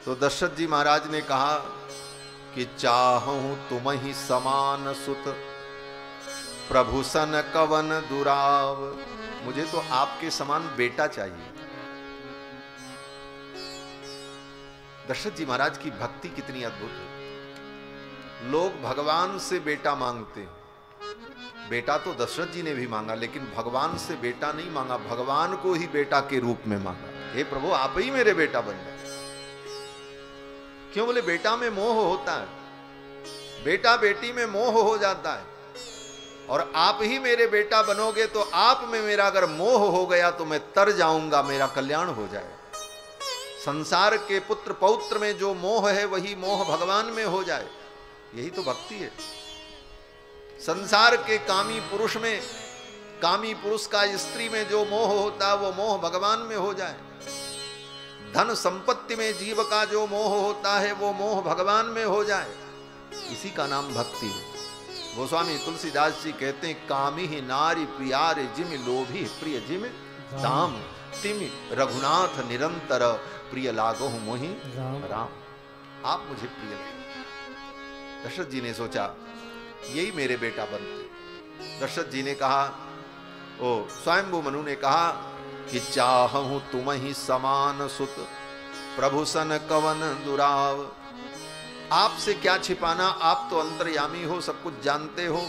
तो दशरथ जी महाराज ने कहा कि चाहूं तुम ही समान सुत, प्रभु सन कवन दुराव। मुझे तो आपके समान बेटा चाहिए। दशरथ जी महाराज की भक्ति कितनी अद्भुत है। लोग भगवान से बेटा मांगते हैं। बेटा तो दशरथ जी ने भी मांगा, लेकिन भगवान से बेटा नहीं मांगा, भगवान को ही बेटा के रूप में मांगा। हे प्रभु, आप ही मेरे बेटा बन जाए। क्यों? बोले बेटा में मोह होता है, बेटा बेटी में मोह हो जाता है, और आप ही मेरे बेटा बनोगे तो आप में मेरा अगर मोह हो गया तो मैं तर जाऊंगा, मेरा कल्याण हो जाए। संसार के पुत्र पौत्र में जो मोह है वही मोह भगवान में हो जाए, यही तो भक्ति है। संसार के कामी पुरुष में, कामी पुरुष का स्त्री में जो मोह होता है वो मोह भगवान में हो जाए। धन संपत्ति में जीव का जो मोह होता है वो मोह भगवान में हो जाए, इसी का नाम भक्ति है। गोस्वामी तुलसीदास जी कहते हैं, कामी ही नारी प्रियारे जिम लोभी प्रिय जिम दाम, तिमि रघुनाथ निरंतर प्रिय लागो मोहि राम। आप मुझे प्रिय लगे। दशरथ जी ने सोचा यही मेरे बेटा बनते। दशरथ जी ने कहा, ओ स्वयंभू मनु ने कहा कि चाहूं तुम ही समान सुत, प्रभु सन कवन दुराव। आपसे क्या छिपाना, आप तो अंतर्यामी हो, सब कुछ जानते हो।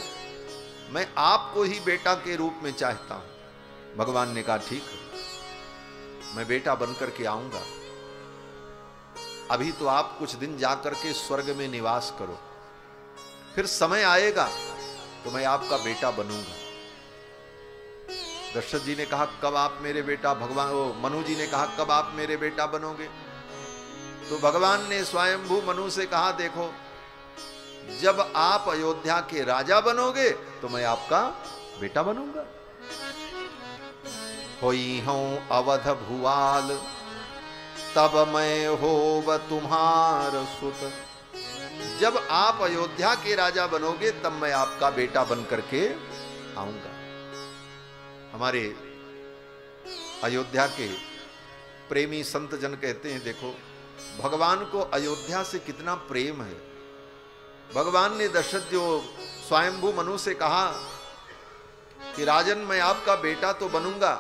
मैं आपको ही बेटा के रूप में चाहता हूं। भगवान ने कहा ठीक है, मैं बेटा बनकर के आऊंगा। अभी तो आप कुछ दिन जाकर के स्वर्ग में निवास करो, फिर समय आएगा तो मैं आपका बेटा बनूंगा। दशरथ जी ने कहा कब आप मेरे बेटा, भगवान मनु जी ने कहा कब आप मेरे बेटा बनोगे? तो भगवान ने स्वयंभू मनु से कहा, देखो जब आप अयोध्या के राजा बनोगे तो मैं आपका बेटा बनूंगा। होई हूं अवध भुवाल, तब मैं होव तुम्हार सुत। जब आप अयोध्या के राजा बनोगे तब मैं आपका बेटा बन करके आऊंगा। हमारे अयोध्या के प्रेमी संत जन कहते हैं, देखो भगवान को अयोध्या से कितना प्रेम है। भगवान ने दशरथ जो स्वयंभू मनु से कहा कि राजन मैं आपका बेटा तो बनूंगा,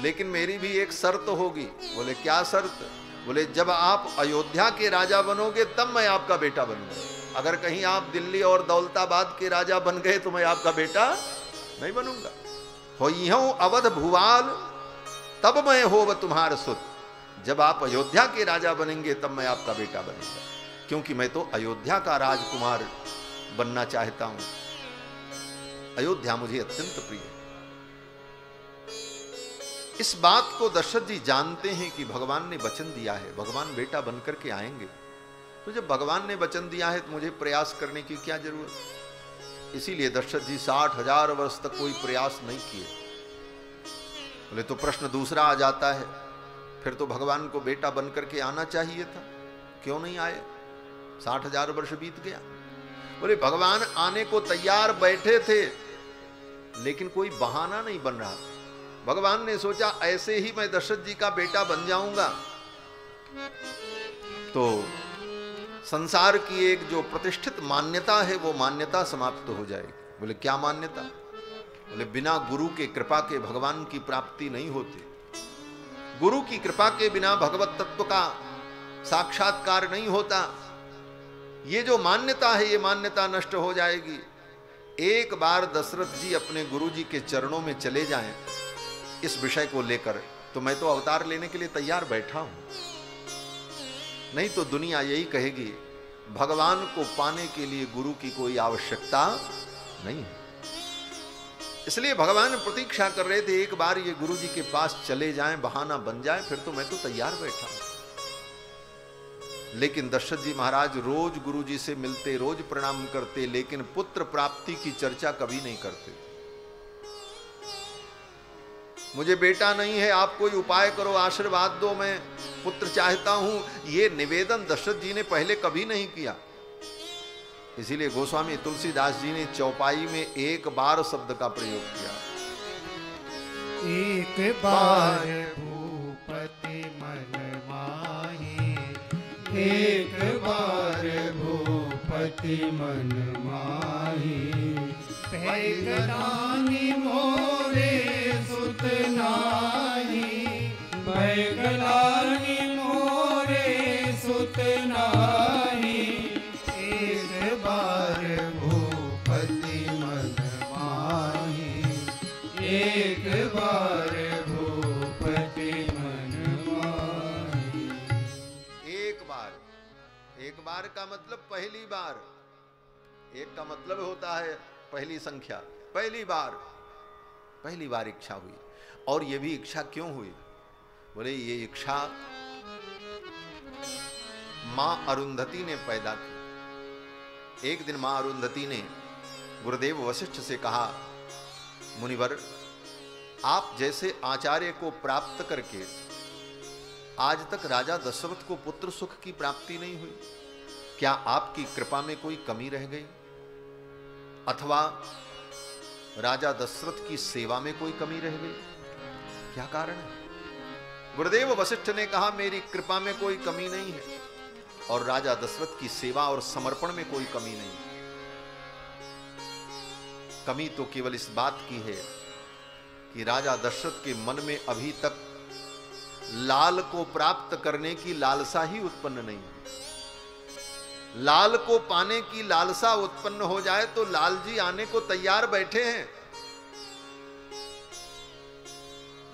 लेकिन मेरी भी एक शर्त होगी। बोले क्या शर्त? बोले जब आप अयोध्या के राजा बनोगे तब मैं आपका बेटा बनूंगा। अगर कहीं आप दिल्ली और दौलताबाद के राजा बन गए तो मैं आपका बेटा नहीं बनूंगा। होई हूं अवध भुवाल, तब मैं होव तुम्हार सुत। जब आप अयोध्या के राजा बनेंगे तब मैं आपका बेटा बनूंगा, क्योंकि मैं तो अयोध्या का राजकुमार बनना चाहता हूं। अयोध्या मुझे अत्यंत प्रिय है। इस बात को दशरथ जी जानते हैं कि भगवान ने वचन दिया है, भगवान बेटा बनकर के आएंगे। तो जब भगवान ने वचन दिया है तो मुझे प्रयास करने की क्या जरूरत? इसीलिए दशरथ जी 60,000 वर्ष तक कोई प्रयास नहीं किए। बोले तो प्रश्न दूसरा आ जाता है, फिर तो भगवान को बेटा बनकर के आना चाहिए था, क्यों नहीं आए? 60,000 वर्ष बीत गया। बोले भगवान आने को तैयार बैठे थे, लेकिन कोई बहाना नहीं बन रहा था। भगवान ने सोचा ऐसे ही मैं दशरथ जी का बेटा बन जाऊंगा तो संसार की एक जो प्रतिष्ठित मान्यता है वो मान्यता समाप्त हो जाएगी। बोले क्या मान्यता? बोले बिना गुरु के कृपा के भगवान की प्राप्ति नहीं होती। गुरु की कृपा के बिना भगवत तत्व का साक्षात्कार नहीं होता। ये जो मान्यता है ये मान्यता नष्ट हो जाएगी। एक बार दशरथ जी अपने गुरु जी के चरणों में चले जाएं इस विषय को लेकर, तो मैं तो अवतार लेने के लिए तैयार बैठा हूं। नहीं तो दुनिया यही कहेगी भगवान को पाने के लिए गुरु की कोई आवश्यकता नहीं है। इसलिए भगवान प्रतीक्षा कर रहे थे एक बार ये गुरु जी के पास चले जाएं, बहाना बन जाए, फिर तो मैं तो तैयार बैठा हूं। लेकिन दशरथ जी महाराज रोज गुरु जी से मिलते, रोज प्रणाम करते, लेकिन पुत्र प्राप्ति की चर्चा कभी नहीं करते। मुझे बेटा नहीं है, आप कोई उपाय करो, आशीर्वाद दो, मैं पुत्र चाहता हूं, ये निवेदन दशरथ जी ने पहले कभी नहीं किया। इसीलिए गोस्वामी तुलसीदास जी ने चौपाई में एक बार शब्द का प्रयोग किया। एक बार भूपति मन माही, एक बार भूपति मन माही, भयगलानि मोरे सुत नाही, भयगलानि मोरे सुत नाही, एक बार भूपति मन माही, एक बार भूपति मन माही। एक बार का मतलब पहली बार, एक का मतलब होता है पहली संख्या, पहली बार इच्छा हुई। और ये भी इच्छा क्यों हुई? बोले ये इच्छा मां अरुंधति ने पैदा की। एक दिन मां अरुंधति ने गुरुदेव वशिष्ठ से कहा, मुनिवर आप जैसे आचार्य को प्राप्त करके आज तक राजा दशरथ को पुत्र सुख की प्राप्ति नहीं हुई, क्या आपकी कृपा में कोई कमी रह गई अथवा राजा दशरथ की सेवा में कोई कमी रह गई? क्या कारण है? गुरुदेव वशिष्ठ ने कहा, मेरी कृपा में कोई कमी नहीं है और राजा दशरथ की सेवा और समर्पण में कोई कमी नहीं। कमी तो केवल इस बात की है कि राजा दशरथ के मन में अभी तक लाल को प्राप्त करने की लालसा ही उत्पन्न नहीं है। लाल को पाने की लालसा उत्पन्न हो जाए तो लाल जी आने को तैयार बैठे हैं।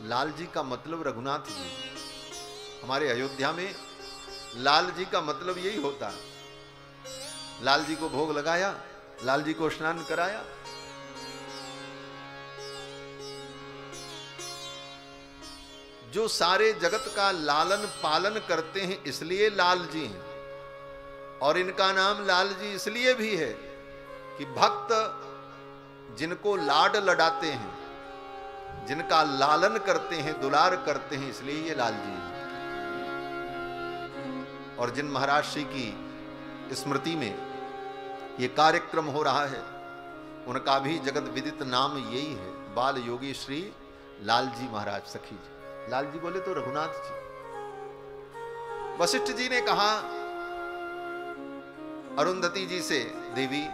लाल जी का मतलब रघुनाथ जी। हमारे अयोध्या में लाल जी का मतलब यही होता है। लाल जी को भोग लगाया, लाल जी को स्नान कराया। जो सारे जगत का लालन पालन करते हैं इसलिए लाल जी हैं, और इनका नाम लाल जी इसलिए भी है कि भक्त जिनको लाड लडाते हैं, जिनका लालन करते हैं, दुलार करते हैं, इसलिए ये लाल जी हैं। और जिन महाराज श्री की स्मृति में ये कार्यक्रम हो रहा है उनका भी जगत विदित नाम यही है, बाल योगी श्री लाल जी महाराज सखी जी। लाल जी बोले तो रघुनाथ जी। वशिष्ठ जी ने कहा अरुंधति जी से, देवी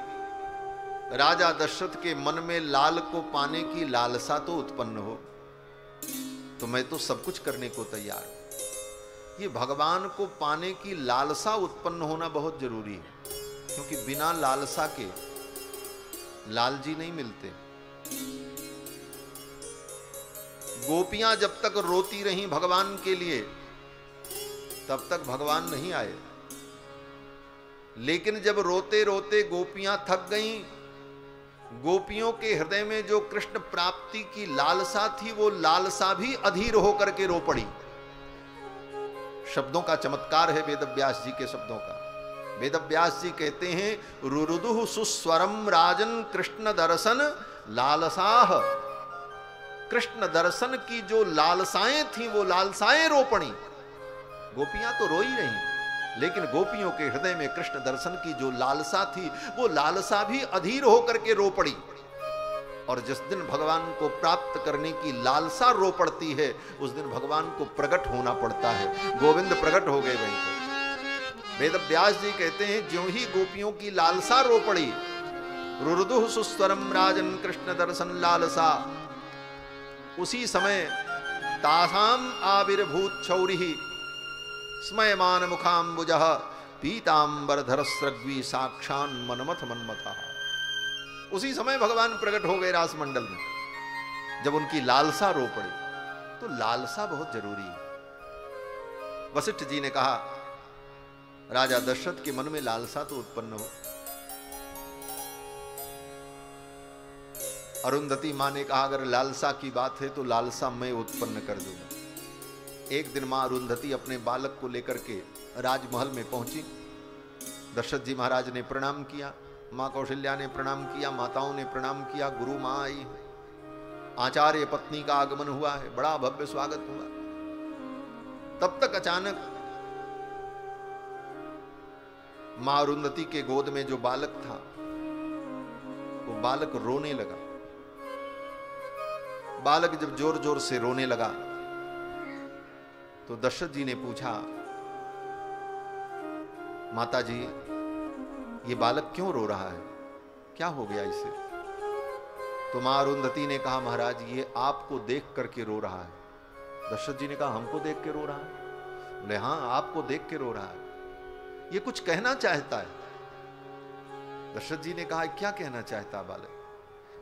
राजा दशरथ के मन में लाल को पाने की लालसा तो उत्पन्न हो तो मैं तो सब कुछ करने को तैयार हूं। ये भगवान को पाने की लालसा उत्पन्न होना बहुत जरूरी है, क्योंकि बिना लालसा के लाल जी नहीं मिलते। गोपियां जब तक रोती रहीं भगवान के लिए तब तक भगवान नहीं आए, लेकिन जब रोते रोते गोपियां थक गईं, गोपियों के हृदय में जो कृष्ण प्राप्ति की लालसा थी वो लालसा भी अधीर होकर के रो पड़ी। शब्दों का चमत्कार है वेदव्यास जी के शब्दों का। वेदव्यास जी कहते हैं, रुरुदुः सुस्वरम राजन कृष्ण दर्शन लालसाह। कृष्ण दर्शन की जो लालसाएं थी वो लालसाएं रो पड़ी। गोपियां तो रो ही रही, लेकिन गोपियों के हृदय में कृष्ण दर्शन की जो लालसा थी वो लालसा भी अधीर होकर के रो पड़ी। और जिस दिन भगवान को प्राप्त करने की लालसा रो पड़ती है उस दिन भगवान को प्रकट होना पड़ता है। गोविंद प्रकट हो गए वहीं पर। वेदव्यास जी कहते हैं, ज्यों ही गोपियों की लालसा रो पड़ी, रुरुदुः सुस्वरम राजन कृष्ण दर्शन लालसा, उसी समय तासाम आविर्भूत छौरिहि स्मयमान मुखाम्बुजः पीतांबरधर स्रग्वी साक्षान मनमथ मनमथः। उसी समय भगवान प्रकट हो गए रास मंडल में। जब उनकी लालसा रो पड़ी, तो लालसा बहुत जरूरी है। वशिष्ठ जी ने कहा, राजा दशरथ के मन में लालसा तो उत्पन्न हो। अरुंधति मां ने कहा, अगर लालसा की बात है तो लालसा मैं उत्पन्न कर दूंगा। एक दिन मां अरुंधति अपने बालक को लेकर के राजमहल में पहुंची। दशरथ जी महाराज ने प्रणाम किया, मां कौशल्या ने प्रणाम किया, माताओं ने प्रणाम किया, गुरु मां आई, आचार्य पत्नी का आगमन हुआ है, बड़ा भव्य स्वागत हुआ। तब तक अचानक मां अरुंधति के गोद में जो बालक था वो बालक रोने लगा। बालक जब जोर जोर से रोने लगा तो दशरथ जी ने पूछा, माता जी ये बालक क्यों रो रहा है, क्या हो गया इसे? तो मां अरुंधति ने कहा महाराज ये आपको देख करके रो रहा है। दशरथ जी ने कहा हमको देख के रो रहा है? बोले हाँ आपको देख के रो रहा है, ये कुछ कहना चाहता है। दशरथ जी ने कहा क्या कहना चाहता बालक?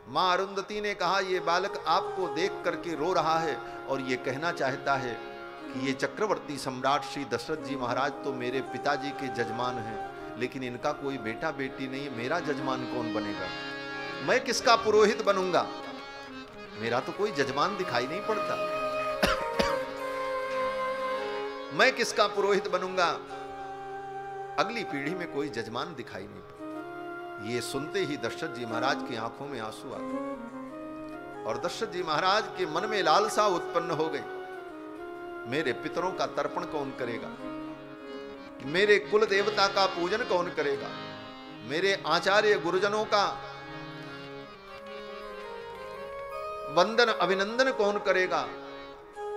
मां अरुंधति ने कहा ये बालक आपको देख करके रो रहा है और ये कहना चाहता है कि ये चक्रवर्ती सम्राट श्री दशरथ जी महाराज तो मेरे पिताजी के जजमान हैं, लेकिन इनका कोई बेटा बेटी नहीं, मेरा जजमान कौन बनेगा? मैं किसका पुरोहित बनूंगा? मेरा तो कोई जजमान दिखाई नहीं पड़ता। मैं किसका पुरोहित बनूंगा? अगली पीढ़ी में कोई जजमान दिखाई नहीं पड़ता। ये सुनते ही दशरथ जी महाराज की आंखों में आंसू आ गए और दशरथ जी महाराज के मन में लालसा उत्पन्न हो गई, मेरे पितरों का तर्पण कौन करेगा? मेरे कुल देवता का पूजन कौन करेगा? मेरे आचार्य गुरुजनों का वंदन अभिनंदन कौन करेगा?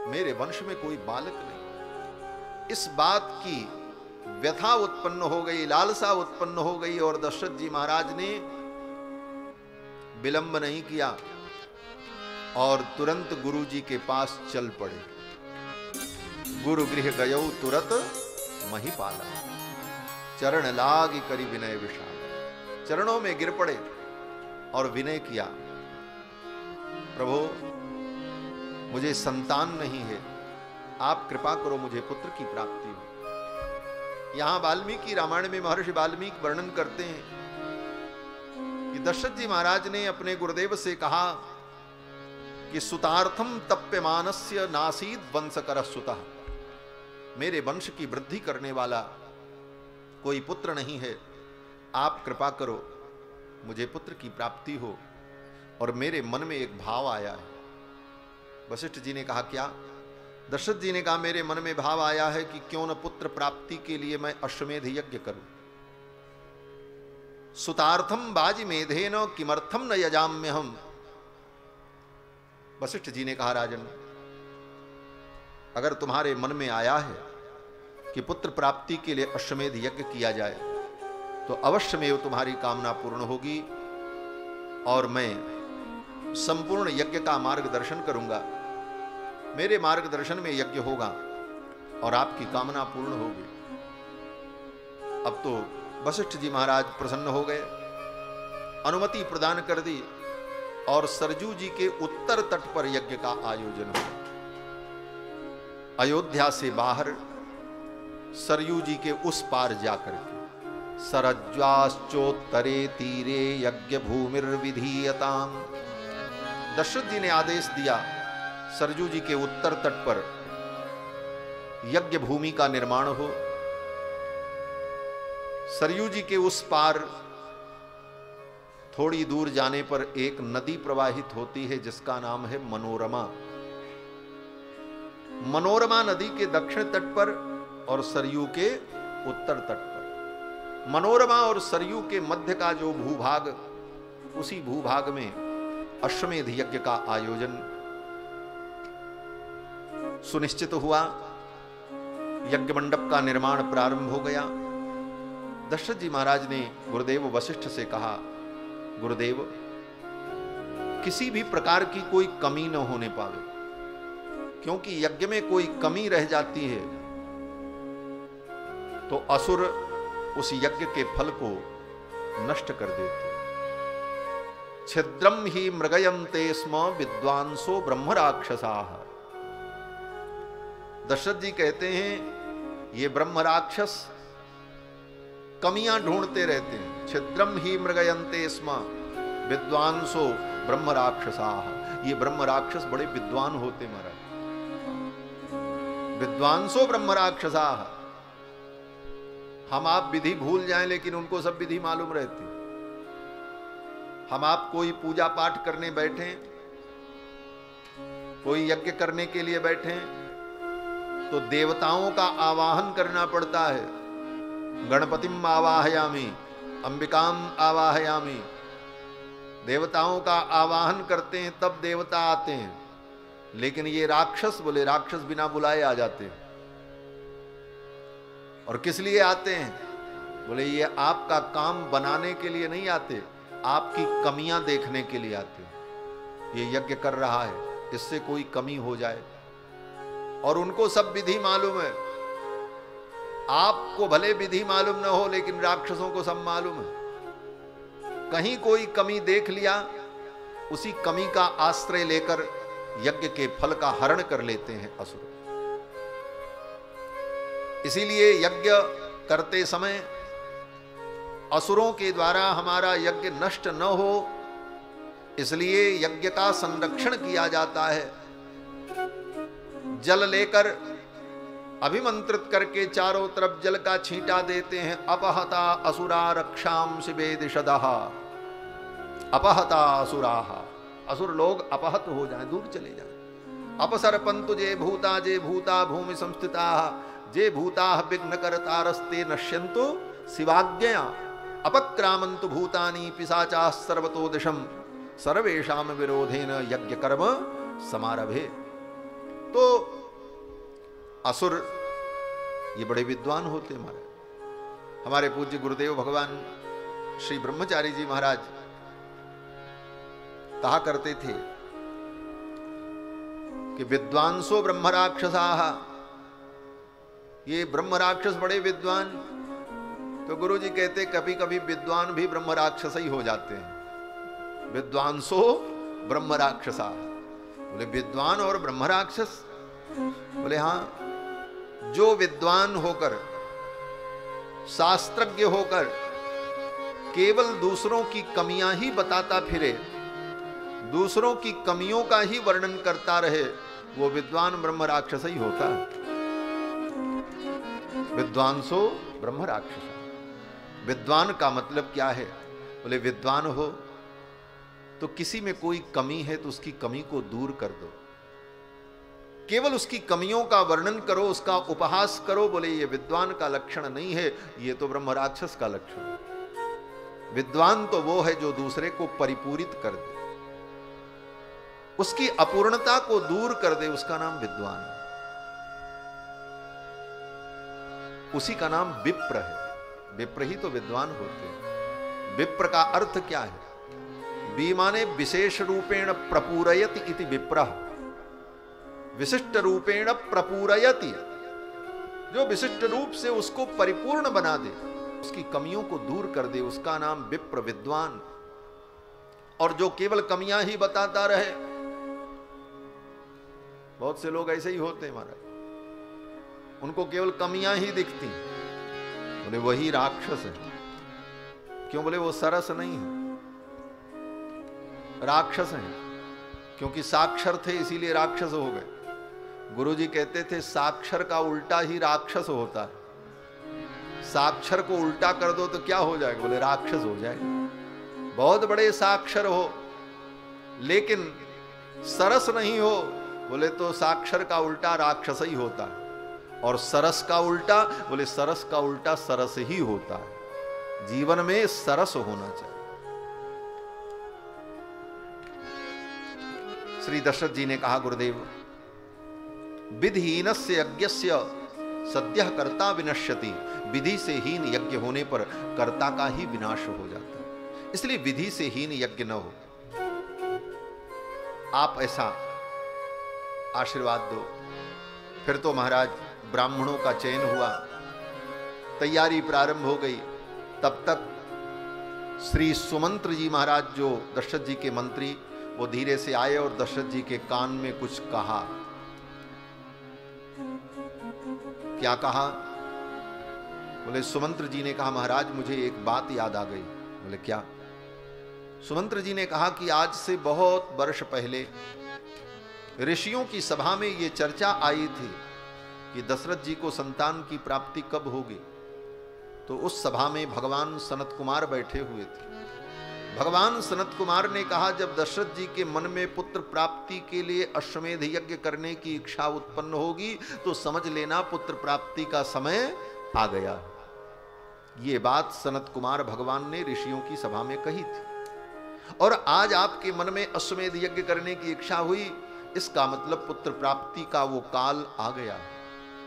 मेरे वंश में कोई बालक नहीं। इस बात की व्यथा उत्पन्न हो गई, लालसा उत्पन्न हो गई और दशरथ जी महाराज ने विलंब नहीं किया और तुरंत गुरु जी के पास चल पड़े। गुरु गृह गयो तुरत महिपाला, चरण लाग करी विनय विशाल। चरणों में गिर पड़े और विनय किया, प्रभु मुझे संतान नहीं है, आप कृपा करो मुझे पुत्र की प्राप्ति हो। यहां वाल्मीकि रामायण में महर्षि वाल्मीकि वर्णन करते हैं कि दशरथ जी महाराज ने अपने गुरुदेव से कहा कि सुतार्थम तप्यमानस्य नासीद वंशकर सुतः, मेरे वंश की वृद्धि करने वाला कोई पुत्र नहीं है, आप कृपा करो मुझे पुत्र की प्राप्ति हो। और मेरे मन में एक भाव आया है। वशिष्ठ जी ने कहा क्या? दशरथ जी ने कहा मेरे मन में भाव आया है कि क्यों न पुत्र प्राप्ति के लिए मैं अश्वमेध यज्ञ करूं। सुतार्थम बाजी मेधेन किमर्थम न यजाम्य हम। वशिष्ठ जी ने कहा राजन अगर तुम्हारे मन में आया है कि पुत्र प्राप्ति के लिए अश्वमेध यज्ञ किया जाए तो अवश्य में तुम्हारी कामना पूर्ण होगी और मैं संपूर्ण यज्ञ का मार्गदर्शन करूंगा। मेरे मार्गदर्शन में यज्ञ होगा और आपकी कामना पूर्ण होगी। अब तो वशिष्ठ जी महाराज प्रसन्न हो गए, अनुमति प्रदान कर दी और सरजू जी के उत्तर तट पर यज्ञ का आयोजन हुआ। अयोध्या से बाहर सरयू जी के उस पार जाकर के सरज्वाश्चोत्तरे तीरे यज्ञ भूमिर्विधीयताम, दशरथ जी ने आदेश दिया सरजू जी के उत्तर तट पर यज्ञ भूमि का निर्माण हो। सरयू जी के उस पार थोड़ी दूर जाने पर एक नदी प्रवाहित होती है जिसका नाम है मनोरमा। मनोरमा नदी के दक्षिण तट पर और सरयू के उत्तर तट पर। मनोरमा और सरयू के मध्य का जो भूभाग, उसी भूभाग में अश्वमेध यज्ञ का आयोजन सुनिश्चित हुआ। यज्ञ मंडप का निर्माण प्रारंभ हो गया। दशरथ जी महाराज ने गुरुदेव वशिष्ठ से कहा गुरुदेव किसी भी प्रकार की कोई कमी न होने पावे, क्योंकि यज्ञ में कोई कमी रह जाती है तो असुर उस यज्ञ के फल को नष्ट कर देते। छिद्रम ही मृगयन्ते स्म विद्वांसो ब्रह्म राक्षसाः। दशरथ जी कहते हैं ये ब्रह्म राक्षस कमियां ढूंढते रहते हैं। छिद्रम ही मृगयन्ते स्म विद्वांसो ब्रह्म राक्षसाः। ये ब्रह्म राक्षस बड़े विद्वान होते महाराज। विद्वांसो ब्रह्म राक्षसाः। हम आप विधि भूल जाएं लेकिन उनको सब विधि मालूम रहती। हम आप कोई पूजा पाठ करने बैठे, कोई यज्ञ करने के लिए बैठे तो देवताओं का आवाहन करना पड़ता है। गणपतिम आवाहयामि, अंबिकाम आवाहयामि। देवताओं का आवाहन करते हैं तब देवता आते हैं, लेकिन ये राक्षस बोले राक्षस बिना बुलाए आ जाते हैं। और किस लिए आते हैं? बोले ये आपका काम बनाने के लिए नहीं आते, आपकी कमियां देखने के लिए आते। ये यज्ञ कर रहा है, इससे कोई कमी हो जाए। और उनको सब विधि मालूम है। आपको भले विधि मालूम ना हो, लेकिन राक्षसों को सब मालूम है। कहीं कोई कमी देख लिया, उसी कमी का आश्रय लेकर यज्ञ के फल का हरण कर लेते हैं असुर। इसीलिए यज्ञ करते समय असुरों के द्वारा हमारा यज्ञ नष्ट न हो, इसलिए यज्ञ का संरक्षण किया जाता है। जल लेकर अभिमंत्रित करके चारों तरफ जल का छींटा देते हैं। अपहता असुरा रक्षाम शिवे दिशदः, अपहता असुराः, असुर लोग अपहत हो जाएं, दूर चले जाएं। अपसरपंतु जे भूता भूमि संस्थिता, जे भूता विघ्न करतारस्ते नश्यन्तु शिवाज्ञया, अपक्रामन्तु भूतानि पिशाचा सर्वतो दिशम, सर्वेषाम विरोधेन यज्ञ कर्म समारभे। तो असुर ये बड़े विद्वान होते हमारे पूज्य गुरुदेव भगवान श्री ब्रह्मचारी जी महाराज कहा करते थे कि विद्वांसो ब्रह्म राक्षसाः, ये ब्रह्म राक्षस बड़े विद्वान। तो गुरु जी कहते कभी कभी विद्वान भी ब्रह्म राक्षस ही हो जाते हैं। विद्वांसो ब्रह्म राक्षसा, बोले विद्वान और ब्रह्म राक्षस? बोले हाँ, जो विद्वान होकर शास्त्रज्ञ होकर केवल दूसरों की कमियां ही बताता फिरे, दूसरों की कमियों का ही वर्णन करता रहे, वो विद्वान ब्रह्म राक्षस ही होता है। विद्वांसो ब्रह्म राक्षसा। विद्वान का मतलब क्या है? बोले विद्वान हो तो किसी में कोई कमी है तो उसकी कमी को दूर कर दो, केवल उसकी कमियों का वर्णन करो, उसका उपहास करो। बोले ये विद्वान का लक्षण नहीं है, ये तो ब्रह्म राक्षस का लक्षण है। विद्वान तो वो है जो दूसरे को परिपूरित कर दे, उसकी अपूर्णता को दूर कर दे, उसका नाम विद्वान है। उसी का नाम विप्र है। विप्र ही तो विद्वान होते हैं। विप्र का अर्थ क्या है? वी माने विशेष रूपेण प्रपूरयति इति विप्रः, विशिष्ट रूपेण प्रपूरयति, जो विशिष्ट रूप से उसको परिपूर्ण बना दे, उसकी कमियों को दूर कर दे, उसका नाम विप्र विद्वान। और जो केवल कमियां ही बताता रहे, बहुत से लोग ऐसे ही होते हैं महाराज, उनको केवल कमियां ही दिखती, बोले वही राक्षस है। क्यों? बोले वो सरस नहीं है, राक्षस हैं। क्योंकि साक्षर थे इसीलिए राक्षस हो गए। गुरुजी कहते थे साक्षर का उल्टा ही राक्षस होता है। साक्षर को उल्टा कर दो तो क्या हो जाएगा? बोले राक्षस हो जाएगा। बहुत बड़े साक्षर हो लेकिन सरस नहीं हो, बोले तो साक्षर का उल्टा राक्षस ही होता है। और सरस का उल्टा, बोले सरस का उल्टा सरस ही होता है। जीवन में सरस होना चाहिए। श्री दशरथ जी ने कहा, गुरुदेव विधिहीनस्य यज्ञस्य सद्यः कर्ता विनश्यति। विधि से हीन यज्ञ होने पर कर्ता का ही विनाश हो जाता है। इसलिए विधि से हीन यज्ञ न हो। आप ऐसा आशीर्वाद दो। फिर तो महाराज ब्राह्मणों का चयन हुआ, तैयारी प्रारंभ हो गई। तब तक श्री सुमंत्र जी महाराज जो दशरथ जी के मंत्री, वो धीरे से आए और दशरथ जी के कान में कुछ कहा। क्या कहा? बोले सुमंत्र जी ने कहा, महाराज मुझे एक बात याद आ गई। बोले क्या? सुमंत्र जी ने कहा कि आज से बहुत वर्ष पहले ऋषियों की सभा में ये चर्चा आई थी कि दशरथ जी को संतान की प्राप्ति कब होगी। तो उस सभा में भगवान सनत कुमार बैठे हुए थे। भगवान सनत कुमार ने कहा, जब दशरथ जी के मन में पुत्र प्राप्ति के लिए अश्वमेध यज्ञ करने की इच्छा उत्पन्न होगी तो समझ लेना पुत्र प्राप्ति का समय आ गया। ये बात सनत कुमार भगवान ने ऋषियों की सभा में कही थी। और आज आपके मन में अश्वमेध यज्ञ करने की इच्छा हुई, इसका मतलब पुत्र प्राप्ति का वो काल आ गया।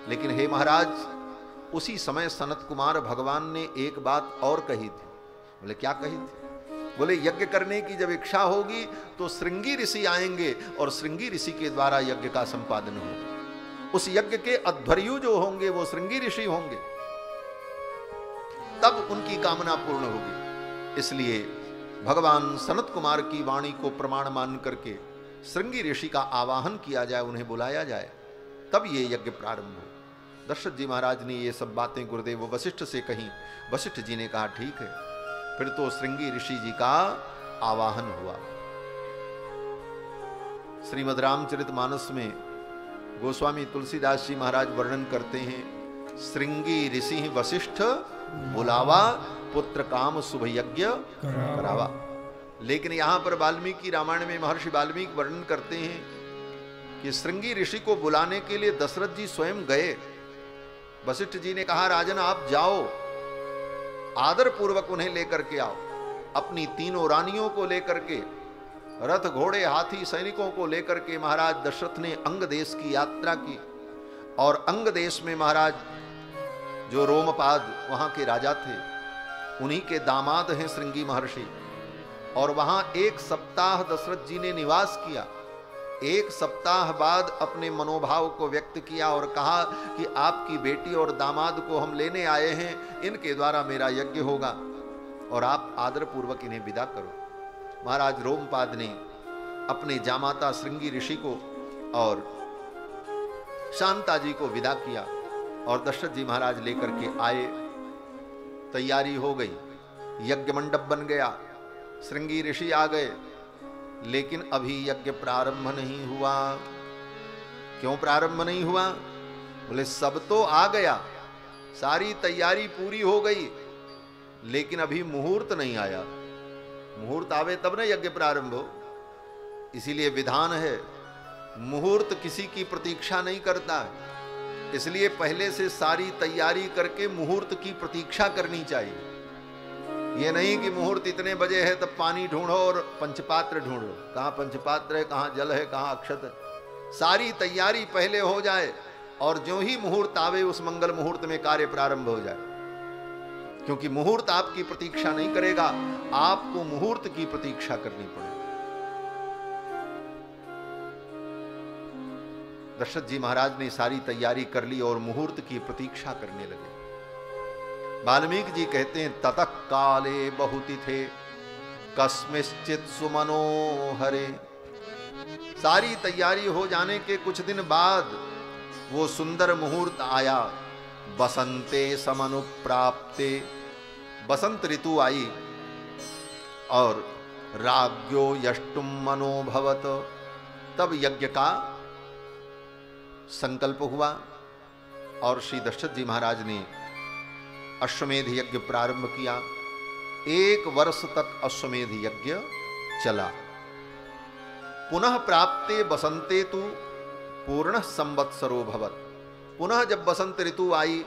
लेकिन हे महाराज, उसी समय सनत कुमार भगवान ने एक बात और कही थी। बोले क्या कही थी? बोले यज्ञ करने की जब इच्छा होगी तो श्रृंगी ऋषि आएंगे और श्रृंगी ऋषि के द्वारा यज्ञ का संपादन होगा। उस यज्ञ के अध्वर्यु जो होंगे वो श्रृंगी ऋषि होंगे, तब उनकी कामना पूर्ण होगी। इसलिए भगवान सनत कुमार की वाणी को प्रमाण मान करके श्रृंगी ऋषि का आवाहन किया जाए, उन्हें बुलाया जाए, तब ये यज्ञ प्रारंभ हो। दशरथ जी महाराज ने ये सब बातें गुरुदेव वशिष्ठ से कही। वशिष्ठ जी ने कहा ठीक है। फिर तो श्रृंगी ऋषि जी का आवाहन हुआ। श्रीमद् रामचरितमानस में गोस्वामी तुलसीदास जी महाराज वर्णन करते हैं, श्रृंगी ऋषि वशिष्ठ बुलावा, पुत्र काम शुभ यज्ञ करावा। लेकिन यहां पर वाल्मीकि रामायण में महर्षि वाल्मीकि वर्णन करते हैं कि श्रृंगी ऋषि को बुलाने के लिए दशरथ जी स्वयं गए। वशिष्ठ जी ने कहा राजन आप जाओ, आदर पूर्वक उन्हें लेकर के आओ। अपनी तीनों रानियों को लेकर के, रथ घोड़े हाथी सैनिकों को लेकर के महाराज दशरथ ने अंग देश की यात्रा की। और अंग देश में महाराज जो रोमपाद वहां के राजा थे, उन्हीं के दामाद हैं श्रृंगी महर्षि। और वहां 1 सप्ताह दशरथ जी ने निवास किया। 1 सप्ताह बाद अपने मनोभाव को व्यक्त किया और कहा कि आपकी बेटी और दामाद को हम लेने आए हैं, इनके द्वारा मेरा यज्ञ होगा और आप आदर पूर्वक इन्हें विदा करो। महाराज रोमपाद ने अपने जामाता श्रृंगी ऋषि को और शांता जी को विदा किया और दशरथ जी महाराज लेकर के आए। तैयारी हो गई, यज्ञ मंडप बन गया, श्रृंगी ऋषि आ गए, लेकिन अभी यज्ञ प्रारंभ नहीं हुआ। क्यों प्रारंभ नहीं हुआ? बोले सब तो आ गया, सारी तैयारी पूरी हो गई, लेकिन अभी मुहूर्त नहीं आया। मुहूर्त आवे तब ना यज्ञ प्रारंभ हो। इसीलिए विधान है, मुहूर्त किसी की प्रतीक्षा नहीं करता है। इसलिए पहले से सारी तैयारी करके मुहूर्त की प्रतीक्षा करनी चाहिए। ये नहीं कि मुहूर्त इतने बजे है तब पानी ढूंढो और पंचपात्र ढूंढो, कहाँ पंचपात्र है, कहाँ जल है, कहाँ अक्षत है। सारी तैयारी पहले हो जाए और जो ही मुहूर्त आवे उस मंगल मुहूर्त में कार्य प्रारंभ हो जाए। क्योंकि मुहूर्त आपकी प्रतीक्षा नहीं करेगा, आपको मुहूर्त की प्रतीक्षा करनी पड़ेगी। दशरथ जी महाराज ने सारी तैयारी कर ली और मुहूर्त की प्रतीक्षा करने लगे। वाल्मीकि जी कहते हैं ततः काले बहुतिथे कस्मिश्चित सुमनोहरे। सारी तैयारी हो जाने के कुछ दिन बाद वो सुंदर मुहूर्त आया। बसंते समनुप्राप्ते, बसंत ऋतु आई और राज्ञो यष्टुम मनोभवत, तब यज्ञ का संकल्प हुआ और श्री दशरथ जी महाराज ने अश्वमेध यज्ञ प्रारंभ किया। 1 वर्ष तक अश्वमेध यज्ञ चला। पुनः प्राप्ते बसंते तु पूर्ण संवत्सरो भवत। पुनः जब बसंत ऋतु आई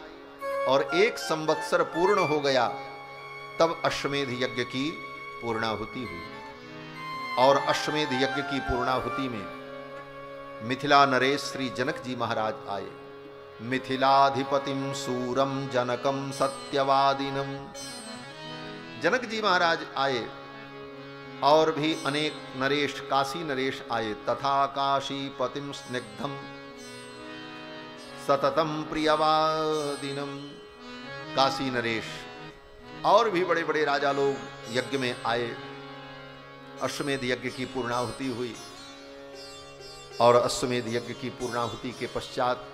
और 1 संवत्सर पूर्ण हो गया, तब अश्वमेध यज्ञ की पूर्णाहुति हुई। और अश्वमेध यज्ञ की पूर्णाहुति में मिथिला नरेश श्री जनक जी महाराज आए। मिथिलाधिपतिम सूरम जनकम सत्यवादिनम। जनक जी महाराज आए और भी अनेक नरेश, काशी नरेश आए। तथा काशीपतिम स्निग्धम सततम प्रियवादिनम। काशी नरेश और भी बड़े बड़े राजा लोग यज्ञ में आए। अश्वमेध यज्ञ की पूर्णाहुति हुई और अश्वमेध यज्ञ की पूर्णाहुति के पश्चात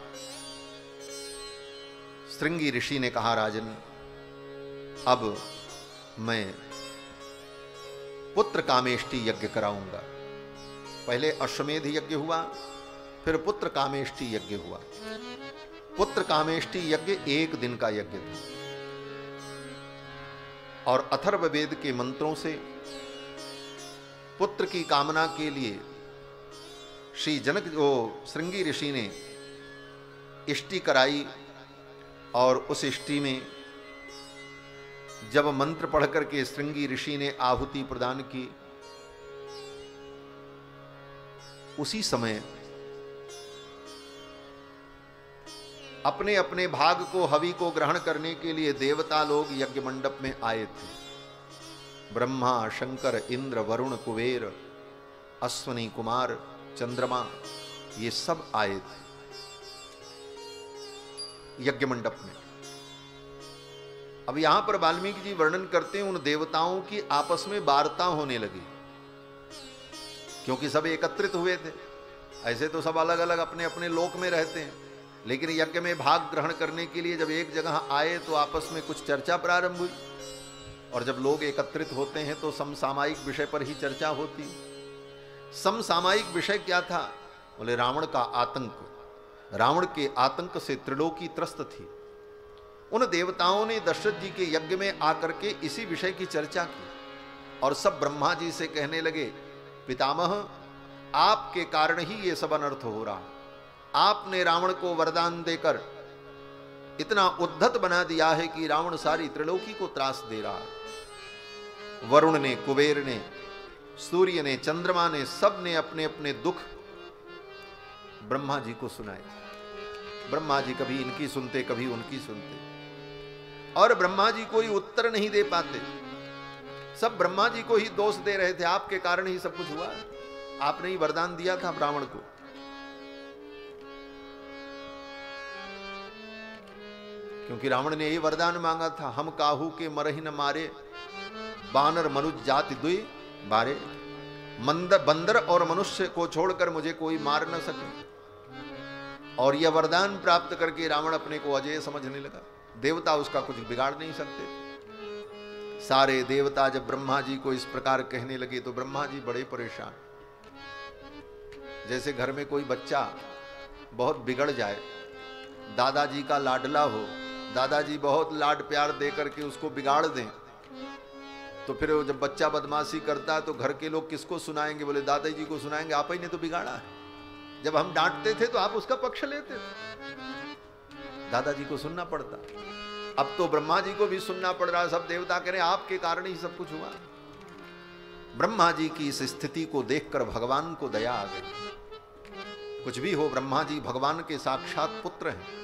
श्रृंगी ऋषि ने कहा राजन, अब मैं पुत्र कामेष्टि यज्ञ कराऊंगा। पहले अश्वमेध यज्ञ हुआ, फिर पुत्र कामेष्टि यज्ञ हुआ। पुत्र कामेष्टि यज्ञ 1 दिन का यज्ञ था और अथर्ववेद के मंत्रों से पुत्र की कामना के लिए श्री जनक श्रृंगी ऋषि ने इष्टि कराई। और उस इष्टि में जब मंत्र पढ़ करके श्रृंगी ऋषि ने आहुति प्रदान की, उसी समय अपने अपने भाग को, हवि को ग्रहण करने के लिए देवता लोग यज्ञ मंडप में आए थे। ब्रह्मा, शंकर, इंद्र, वरुण, कुबेर, अश्वनी कुमार, चंद्रमा, ये सब आए थे यज्ञ मंडप में। अब यहां पर वाल्मीकि जी वर्णन करते हैं उन देवताओं की आपस में वार्ता होने लगी, क्योंकि सब एकत्रित हुए थे। ऐसे तो सब अलग अलग अपने अपने लोक में रहते हैं, लेकिन यज्ञ में भाग ग्रहण करने के लिए जब एक जगह आए तो आपस में कुछ चर्चा प्रारंभ हुई। और जब लोग एकत्रित होते हैं तो समसामयिक विषय पर ही चर्चा होती। समसामयिक विषय क्या था? बोले रावण का आतंक। रावण के आतंक से त्रिलोकी त्रस्त थी। उन देवताओं ने दशरथ जी के यज्ञ में आकर के इसी विषय की चर्चा की और सब ब्रह्मा जी से कहने लगे, पितामह, आपके कारण ही ये सब अनर्थ हो रहा। आपने रावण को वरदान देकर इतना उद्धत बना दिया है कि रावण सारी त्रिलोकी को त्रास दे रहा है। वरुण ने, कुबेर ने, सूर्य ने, चंद्रमा ने, सब ने अपने अपने दुख ब्रह्मा जी को सुनाए। ब्रह्मा जी कभी इनकी सुनते, कभी उनकी सुनते, और ब्रह्मा जी कोई उत्तर नहीं दे पाते। सब ब्रह्मा जी को ही दोष दे रहे थे, आपके कारण ही सब कुछ हुआ, आपने ही वरदान दिया था रावण को। क्योंकि रावण ने ये वरदान मांगा था, हम काहू के मरहि न मारे, बानर मनुष्य जाति दुई बारे। बंदर और मनुष्य को छोड़कर मुझे कोई मार न सके। और यह वरदान प्राप्त करके रावण अपने को अजय समझने लगा। देवता उसका कुछ बिगाड़ नहीं सकते। सारे देवता जब ब्रह्मा जी को इस प्रकार कहने लगे तो ब्रह्मा जी बड़े परेशान। जैसे घर में कोई बच्चा बहुत बिगड़ जाए, दादाजी का लाडला हो, दादाजी बहुत लाड प्यार दे करके उसको बिगाड़ दें, तो फिर जब बच्चा बदमाशी करता है तो घर के लोग किसको सुनाएंगे? बोले दादाजी को सुनाएंगे, आप ही ने तो बिगाड़ा है। जब हम डांटते थे तो आप उसका पक्ष लेते थे, दादाजी को सुनना पड़ता। अब तो ब्रह्मा जी को भी सुनना पड़ रहा है। सब देवता कह रहे हैं आपके कारण ही सब कुछ हुआ। ब्रह्मा जी की इस स्थिति को देखकर भगवान को दया आ गई। कुछ भी हो, ब्रह्मा जी भगवान के साक्षात पुत्र हैं।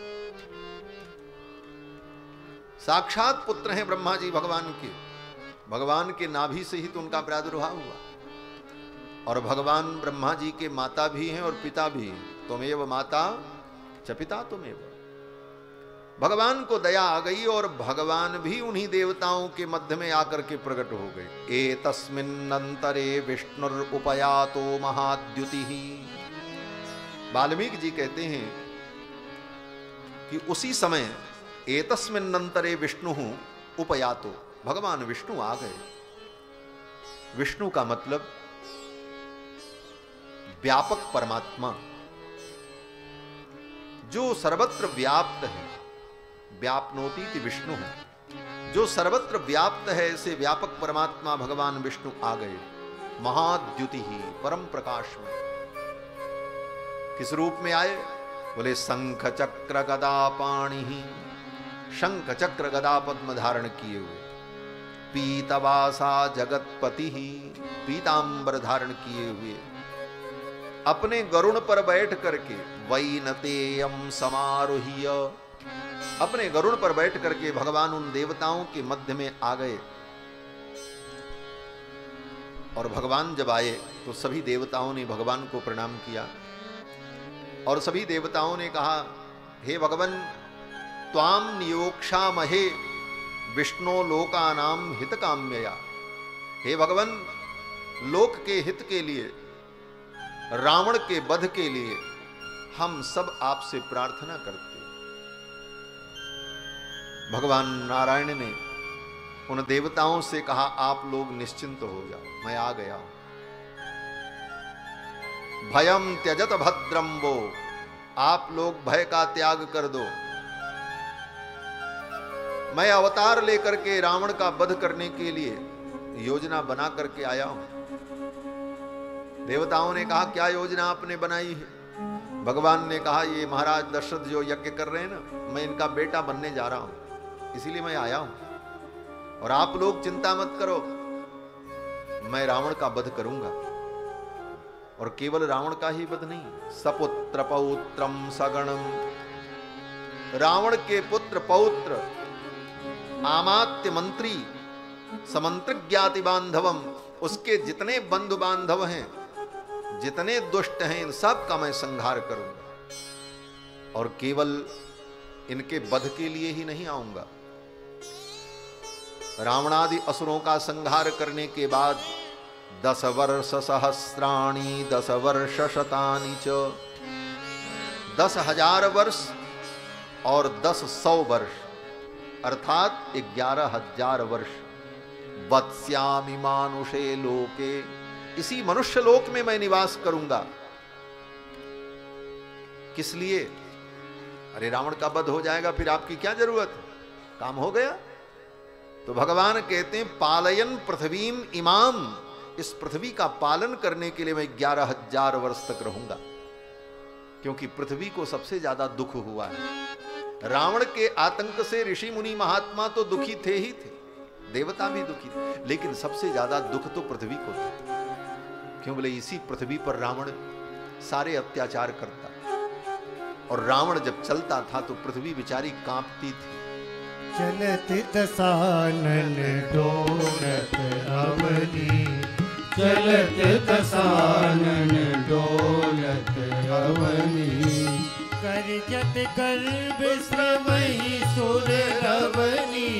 साक्षात पुत्र हैं ब्रह्मा जी भगवान के। भगवान के नाभि से ही तो उनका प्रादुर्भाव हुआ। और भगवान ब्रह्मा जी के माता भी हैं और पिता भी हैं। तुमेव माता च पिता तुमेव। भगवान को दया आ गई और भगवान भी उन्हीं देवताओं के मध्य में आकर के प्रकट हो गए। एतस्मिन्नन्तरे विष्णुरुपयातो महाद्युति। वाल्मीकि जी कहते हैं कि उसी समय एतस्मिन्नन्तरे विष्णु उपयातो, भगवान विष्णु आ गए। विष्णु का मतलब व्यापक परमात्मा, जो सर्वत्र व्याप्त है। व्याप्नोति विष्णु, जो सर्वत्र व्याप्त है, ऐसे व्यापक परमात्मा भगवान विष्णु आ गए। महाद्युति ही, परम प्रकाश में। किस रूप में आए? बोले शंख चक्र गदा पाणि ही, शंख चक्र गदा पद्म धारण किए हुए। पीतवासा जगतपति ही, पीतांबर धारण किए हुए। अपने गरुण पर बैठ करके वैनतेयम समारोह्य, अपने गरुण पर बैठ करके भगवान उन देवताओं के मध्य में आ गए। और भगवान जब आए तो सभी देवताओं ने भगवान को प्रणाम किया और सभी देवताओं ने कहा, हे भगवान, त्वाम नियोक्षामहे विष्णु लोकानाम हितकाम्यया। हे भगवान, लोक के हित के लिए, रावण के वध के लिए हम सब आपसे प्रार्थना करते। भगवान नारायण ने उन देवताओं से कहा, आप लोग निश्चिंत हो जाओ, मैं आ गया हूं। भयम त्यजत भद्रम वो, आप लोग भय का त्याग कर दो। मैं अवतार लेकर के रावण का वध करने के लिए योजना बना करके आया हूं। देवताओं ने कहा, क्या योजना आपने बनाई है? भगवान ने कहा, ये महाराज दशरथ जो यज्ञ कर रहे हैं ना, मैं इनका बेटा बनने जा रहा हूं, इसीलिए मैं आया हूं। और आप लोग चिंता मत करो, मैं रावण का वध करूंगा। और केवल रावण का ही वध नहीं, सपुत्र पौत्रम सगणम रावण के पुत्र पौत्र आमात्य मंत्री समंत्र ज्ञाति बांधवम, उसके जितने बंधु बांधव हैं, जितने दुष्ट हैं, इन सब का मैं संहार करूंगा। और केवल इनके वध के लिए ही नहीं आऊंगा, रावणादि असुरों का संहार करने के बाद 10 वर्ष सहस्राणि 10 वर्ष शतानि च, 10,000 वर्ष और 10,100 वर्ष अर्थात 11,000 वर्ष वत्स्यामि मानुषे लोके, इसी मनुष्य लोक में मैं निवास करूंगा। किस लिए? अरे रावण का वध हो जाएगा, फिर आपकी क्या जरूरत है, काम हो गया। तो भगवान कहते हैं पालयन पृथ्वीम इमाम, इस पृथ्वी का पालन करने के लिए मैं 11,000 वर्ष तक रहूंगा, क्योंकि पृथ्वी को सबसे ज्यादा दुख हुआ है। रावण के आतंक से ऋषि मुनि महात्मा तो दुखी थे ही थे, देवता भी दुखी थे, लेकिन सबसे ज्यादा दुख तो पृथ्वी को था। क्यों बोले? इसी पृथ्वी पर रावण सारे अत्याचार करता, और रावण जब चलता था तो पृथ्वी बेचारी कांपती थी। चलत दसानन डोलत अवनी, चलत दसानन डोलत अवनी, करजत गर्भ श्रवहि सुर रवनी,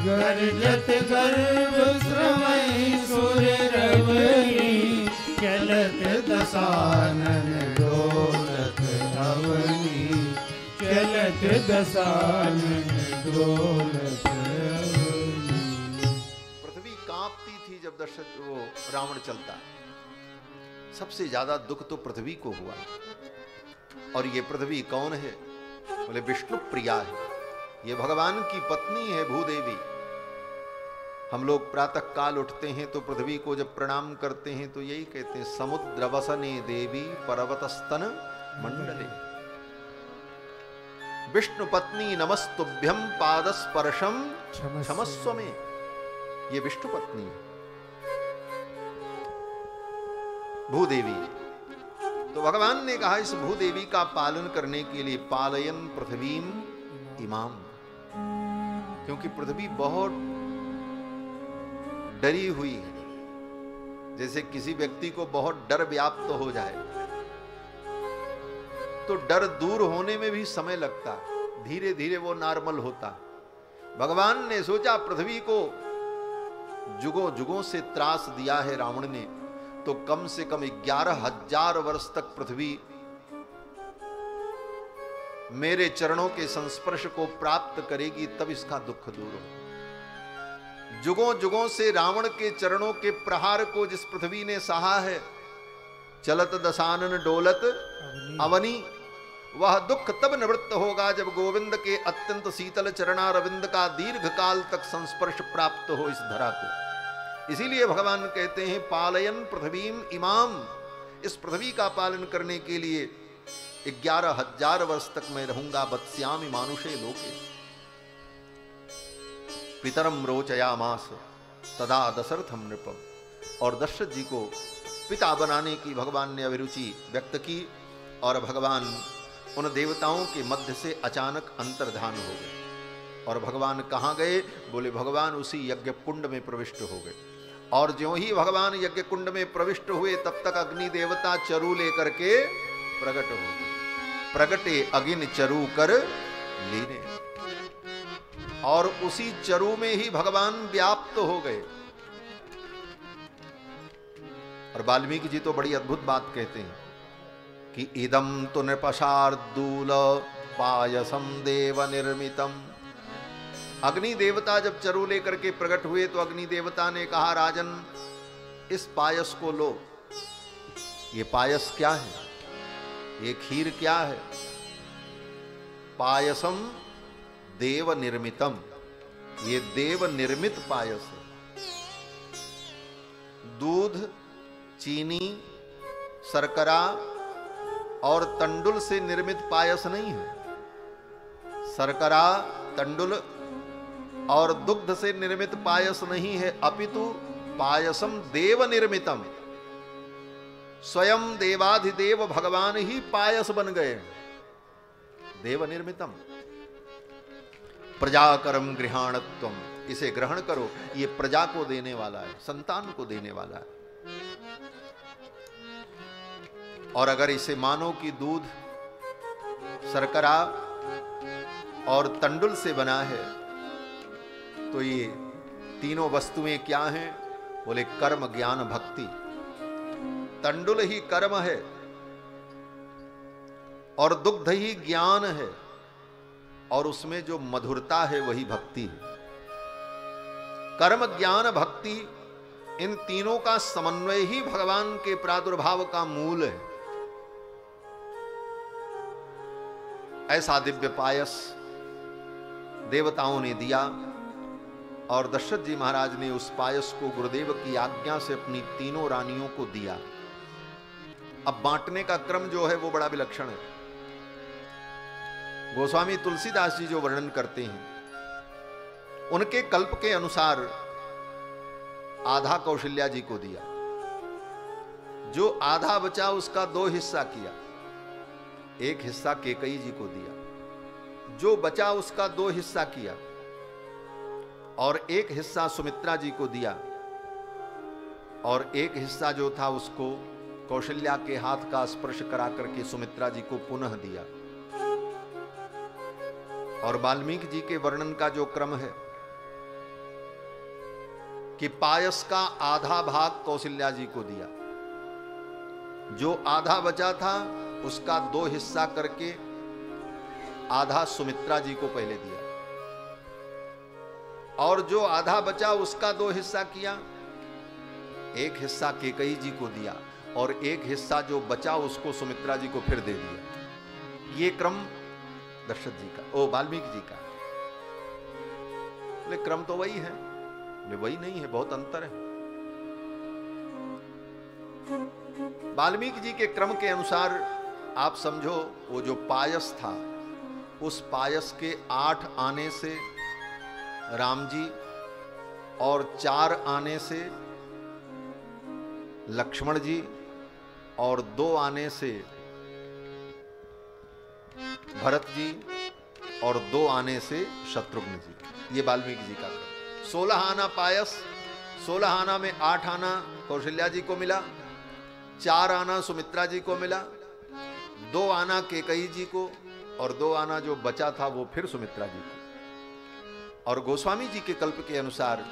गर्जत गर्भ श्रवहि सुर रवनी, चलत दसानन डोलत अवनी, चलत दसानन डोलत अवनी। पृथ्वी कांपती थी जब वो रावण चलता। सबसे ज्यादा दुख तो पृथ्वी को हुआ। और ये पृथ्वी कौन है? बोले विष्णु प्रिया है, ये भगवान की पत्नी है भूदेवी। हम लोग प्रातः काल उठते हैं तो पृथ्वी को जब प्रणाम करते हैं तो यही कहते हैं समुद्र वसने देवी पर्वतस्तन मंडले, विष्णु पत्नी नमस्तुभ्यम पादस्पर्शम क्षमस्व में। ये विष्णु पत्नी है भूदेवी। तो भगवान ने कहा इस भूदेवी का पालन करने के लिए पालयन पृथ्वीम इमाम, क्योंकि पृथ्वी बहुत डरी हुई है। जैसे किसी व्यक्ति को बहुत डर व्याप्त हो जाए तो डर दूर होने में भी समय लगता है, धीरे धीरे वो नॉर्मल होता है। भगवान ने सोचा पृथ्वी को जुगों जुगों से त्रास दिया है रावण ने, तो कम से कम 11,000 वर्ष तक पृथ्वी मेरे चरणों के संस्पर्श को प्राप्त करेगी, तब इसका दुख दूर हो। जुगों जुगों से रावण के चरणों के प्रहार को जिस पृथ्वी ने सहा है, चलत दसानन डोलत अवनी, वह दुख तब निवृत्त होगा जब गोविंद के अत्यंत शीतल चरणारविंद का दीर्घ काल तक संस्पर्श प्राप्त हो इस धरा को। इसीलिए भगवान कहते हैं पालयन पृथ्वीम इमाम, इस पृथ्वी का पालन करने के लिए 11,000 वर्ष तक मैं रहूंगा। वत्स्यामि मानुषे लोके पितरम रोचयामास तदा दशरथम नृपम। और दशरथ जी को पिता बनाने की भगवान ने अभिरुचि व्यक्त की, और भगवान उन देवताओं के मध्य से अचानक अंतर्धान हो गए। और भगवान कहाँ गए? बोले भगवान उसी यज्ञ कुंड में प्रविष्ट हो गए। और ज्यों ही भगवान यज्ञ कुंड में प्रविष्ट हुए तब तक अग्नि देवता चरु लेकर के प्रकट हो गए। प्रगटे अगिन चरु कर लीने, और उसी चरु में ही भगवान व्याप्त हो गए। और वाल्मीकि जी तो बड़ी अद्भुत बात कहते हैं कि इदम तु नृपशार्दूल पायसम देव निर्मितम। अग्नि देवता जब चरु लेकर के प्रकट हुए तो अग्नि देवता ने कहा राजन इस पायस को लो। ये पायस क्या है? ये खीर क्या है? पायसम देव निर्मितम, ये देव निर्मित पायस है। दूध, चीनी, शर्करा और तंडुल से निर्मित पायस नहीं है। शर्करा, तंडुल और दुग्ध से निर्मित पायस नहीं है, अपितु पायसम देव निर्मितम। स्वयं देवाधिदेव भगवान ही पायस बन गए। देव निर्मितम, प्रजाकरम गृहाणत्वम, इसे ग्रहण करो, ये प्रजा को देने वाला है, संतान को देने वाला है। और अगर इसे मानो कि दूध, शर्करा और तंडुल से बना है, तो ये तीनों वस्तुएं क्या हैं? बोले कर्म, ज्ञान, भक्ति। तंडुल ही कर्म है और दुग्ध ही ज्ञान है, और उसमें जो मधुरता है वही भक्ति है। कर्म, ज्ञान, भक्ति, इन तीनों का समन्वय ही भगवान के प्रादुर्भाव का मूल है। ऐसा दिव्य पायस देवताओं ने दिया और दशरथ जी महाराज ने उस पायस को गुरुदेव की आज्ञा से अपनी तीनों रानियों को दिया। अब बांटने का क्रम जो है वो बड़ा विलक्षण है। गोस्वामी तुलसीदास जी जो वर्णन करते हैं, उनके कल्प के अनुसार आधा कौशल्या जी को दिया, जो आधा बचा उसका 2 हिस्सा किया, एक हिस्सा केकई जी को दिया, जो बचा उसका 2 हिस्सा किया, और एक हिस्सा सुमित्रा जी को दिया, और एक हिस्सा जो था उसको कौशल्या के हाथ का स्पर्श करा करके सुमित्रा जी को पुनः दिया। और वाल्मीकि जी के वर्णन का जो क्रम है कि पायस का आधा भाग कौशल्या जी को दिया, जो आधा बचा था उसका 2 हिस्सा करके आधा सुमित्रा जी को पहले दिया, और जो आधा बचा उसका 2 हिस्सा किया, एक हिस्सा केकई जी को दिया और एक हिस्सा जो बचा उसको सुमित्रा जी को फिर दे दिया। ये क्रम दशरथ जी का, ओ वाल्मीकि जी का। बोले क्रम तो वही है, बोले वही नहीं है, बहुत अंतर है। वाल्मीकि जी के क्रम के अनुसार आप समझो, वो जो पायस था, उस पायस के 8 आने से राम जी और 4 आने से लक्ष्मण जी और 2 आने से भरत जी और 2 आने से शत्रुघ्न जी। ये वाल्मीकि जी का क्रम। 16 आना पायस, 16 आना में 8 आना कौशल्या जी को मिला, 4 आना सुमित्रा जी को मिला, 2 आना केकई जी को, और 2 आना जो बचा था वो फिर सुमित्रा जी को। और गोस्वामी जी के कल्प के अनुसार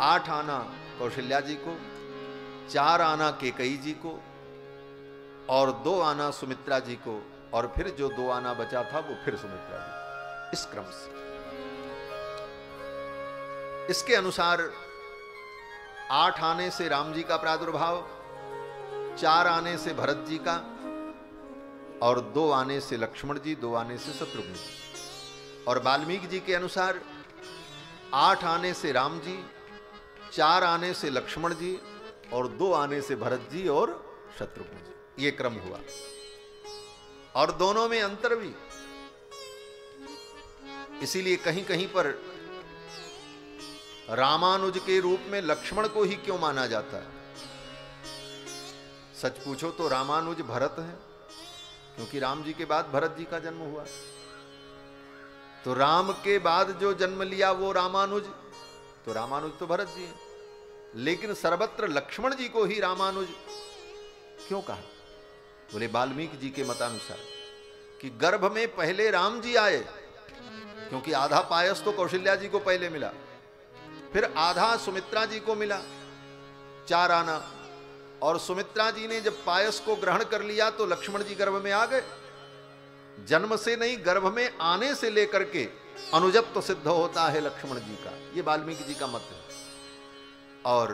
8 आना कौशल्या जी को, 4 आना केकई जी को, और 2 आना सुमित्रा जी को, और फिर जो 2 आना बचा था वो फिर सुमित्रा जी। इस क्रम से, इसके अनुसार 8 आने से राम जी का प्रादुर्भाव, 4 आने से भरत जी का, और 2 आने से लक्ष्मण जी, 2 आने से शत्रुघ्न जी। और वाल्मीकि जी के अनुसार 8 आने से राम जी, 4 आने से लक्ष्मण जी, और 2 आने से भरत जी और शत्रुघ्न जी। ये क्रम हुआ। और दोनों में अंतर भी, इसीलिए कहीं कहीं पर रामानुज के रूप में लक्ष्मण को ही क्यों माना जाता है? सच पूछो तो रामानुज भरत है, क्योंकि राम जी के बाद भरत जी का जन्म हुआ। तो राम के बाद जो जन्म लिया वो रामानुज, तो रामानुज तो भरत जी है, लेकिन सर्वत्र लक्ष्मण जी को ही रामानुज क्यों कहा? बोले वाल्मीकि जी के मतानुसार कि गर्भ में पहले राम जी आए, क्योंकि आधा पायस तो कौशल्या जी को पहले मिला, फिर आधा सुमित्रा जी को मिला, 4 आना, और सुमित्रा जी ने जब पायस को ग्रहण कर लिया तो लक्ष्मण जी गर्भ में आ गए। जन्म से नहीं, गर्भ में आने से लेकर के अनुजत्व सिद्ध होता है लक्ष्मण जी का। ये वाल्मीकि जी का मत है। और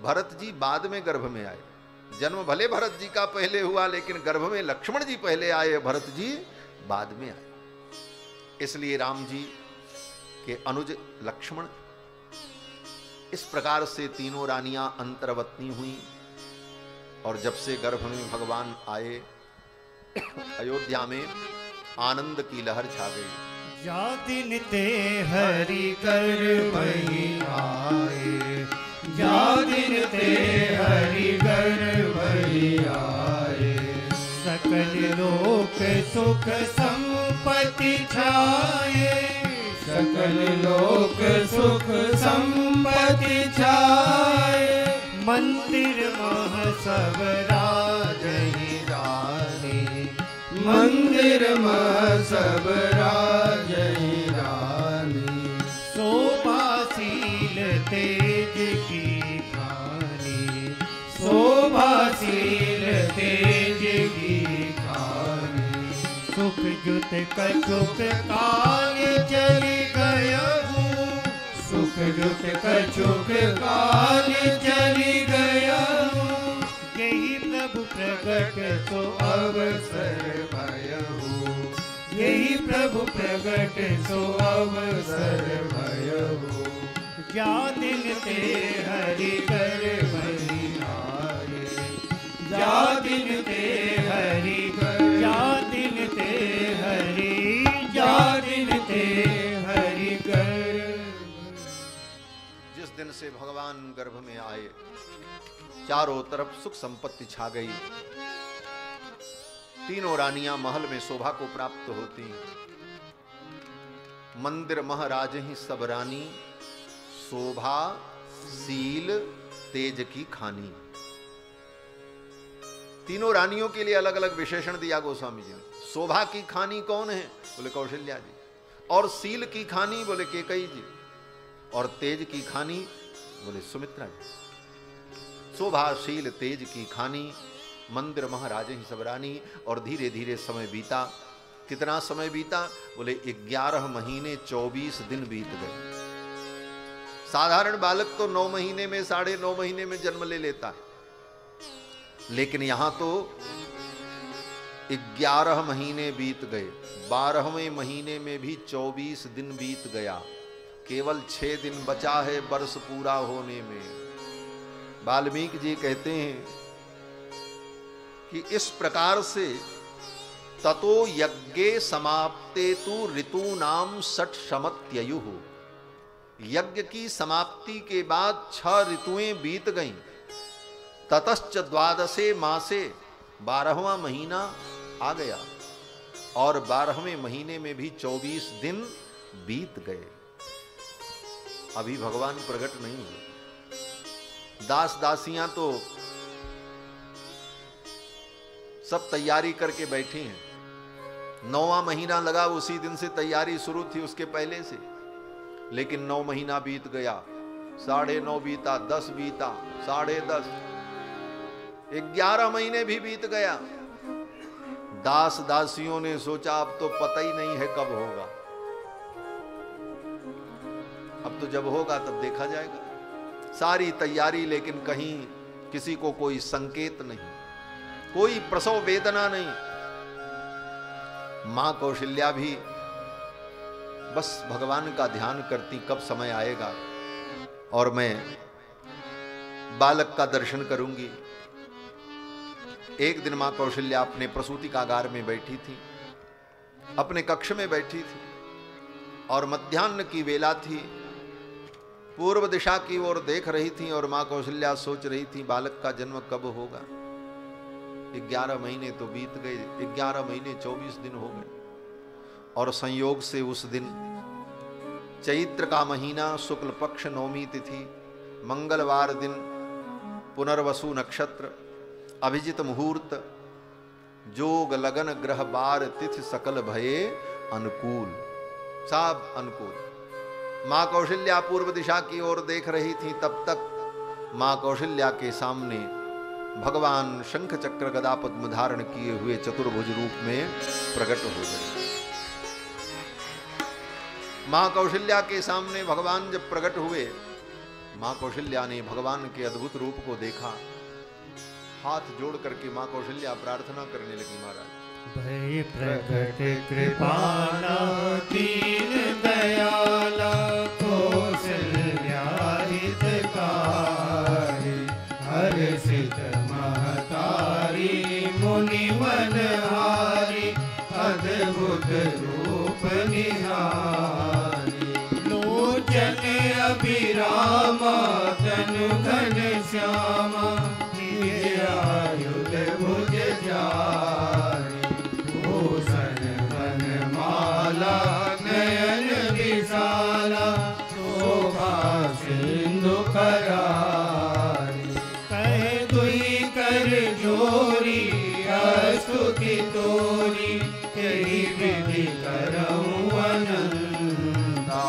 भरत जी बाद में गर्भ में आए। जन्म भले भरत जी का पहले हुआ, लेकिन गर्भ में लक्ष्मण जी पहले आए, भरत जी बाद में आए। इसलिए राम जी के अनुज लक्ष्मण। इस प्रकार से तीनों रानियां अंतर्वतनी हुई, और जब से गर्भ में भगवान आए, अयोध्या में आनंद की लहर छा गई। या दिन ते हरि गर्भ आए, या दिन ते हरि गर्भ आए, सकल लोक सुख संपत्ति छाए, सकल लोक सुख संपत्ति छाए। मंदिर मह सब राजहि रानी, मंदिर मह सब राजहि रानी। शोभाशील तेज की खानी, शोभाशील तेज की खानी। सुख जुत कछुक काल चली गयहु, सुख जुत कछुक काल चली गयहु। यही प्रभु प्रगट सो अवसर भयहु, यही प्रभु प्रगट सो अवसर भयहु। जा दिन ते हरि कर बहि आए, जा दिन ते हरि कर, जा दिन ते हरि, जा दिन ते हरि कर। जिस दिन से भगवान गर्भ में आए चारों तरफ सुख संपत्ति छा गई। तीनों रानियां महल में शोभा को प्राप्त होती। मंदिर महाराज ही सब रानी, शोभा शील तेज की खानी। तीनों रानियों के लिए अलग अलग विशेषण दिया गोस्वामी जी ने। शोभा की खानी कौन है? बोले कौशल्या जी। और शील की खानी बोले कैकेयी जी। और तेज की खानी बोले सुमित्रा जी। शोभाशील तेज की खानी, मंदिर महाराज ही सब रानी। और धीरे धीरे समय बीता। कितना समय बीता? बोले 11 महीने 24 दिन बीत गए। साधारण बालक तो 9 महीने में, 9.5 महीने में जन्म ले लेता है, लेकिन यहां तो 11 महीने बीत गए। 12वें महीने में भी 24 दिन बीत गया। केवल 6 दिन बचा है वर्ष पूरा होने में। वाल्मीकि जी कहते हैं कि इस प्रकार से ततो यज्ञे समाप्ते तु ऋतूनाम षट् शमत्ययुः। यज्ञ की समाप्ति के बाद 6 ऋतुएं बीत गईं। ततश्च 12 मासे 12वां महीना आ गया। और 12वें महीने में भी 24 दिन बीत गए। अभी भगवान प्रकट नहीं हुए। दास दासियां तो सब तैयारी करके बैठी हैं। 9वां महीना लगा, उसी दिन से तैयारी शुरू थी, उसके पहले से। लेकिन 9 महीना बीत गया, 9.5 बीता, 10 बीता, 10.5, 11 महीने भी बीत गया। दास दासियों ने सोचा अब तो पता ही नहीं है कब होगा, अब तो जब होगा तब देखा जाएगा। सारी तैयारी, लेकिन कहीं किसी को कोई संकेत नहीं, कोई प्रसव वेदना नहीं। मां कौशल्या भी बस भगवान का ध्यान करती, कब समय आएगा और मैं बालक का दर्शन करूंगी। एक दिन मां कौशल्या अपने प्रसूति कागार में बैठी थी, अपने कक्ष में बैठी थी, और मध्याह्न की वेला थी। पूर्व दिशा की ओर देख रही थी और मां कौशल्या सोच रही थी बालक का जन्म कब होगा। 11 महीने तो बीत गए, 11 महीने 24 दिन हो गए। और संयोग से उस दिन चैत्र का महीना, शुक्ल पक्ष नवमी तिथि, मंगलवार दिन, पुनर्वसु नक्षत्र, अभिजित मुहूर्त, जोग लगन ग्रह बार तिथि सकल भये अनुकूल, सब अनुकूल। मां कौशल्या पूर्व दिशा की ओर देख रही थी। तब तक मां कौशल्या के सामने भगवान शंख चक्र गदा पद्म धारण किए हुए चतुर्भुज रूप में प्रकट हो गए। मां कौशल्या के सामने भगवान जब प्रकट हुए, मां कौशल्या ने भगवान के अद्भुत रूप को देखा। हाथ जोड़ करके मां कौशल्या प्रार्थना करने लगी, महाराज भय प्रकट कृपाला दीन दयाला कौशल्या हितकारी, हर्षित महतारी मुनिवन हारी, अद्भुत रूप निहारी। लोचन अभिरामा तनु घन श्यामा, आयुध भुज जारी, भूषण वन माला नयन विशाला, करारी। कहे दुई कर जोरी स्तुति तोरी, यही विधि करऊं अनंता।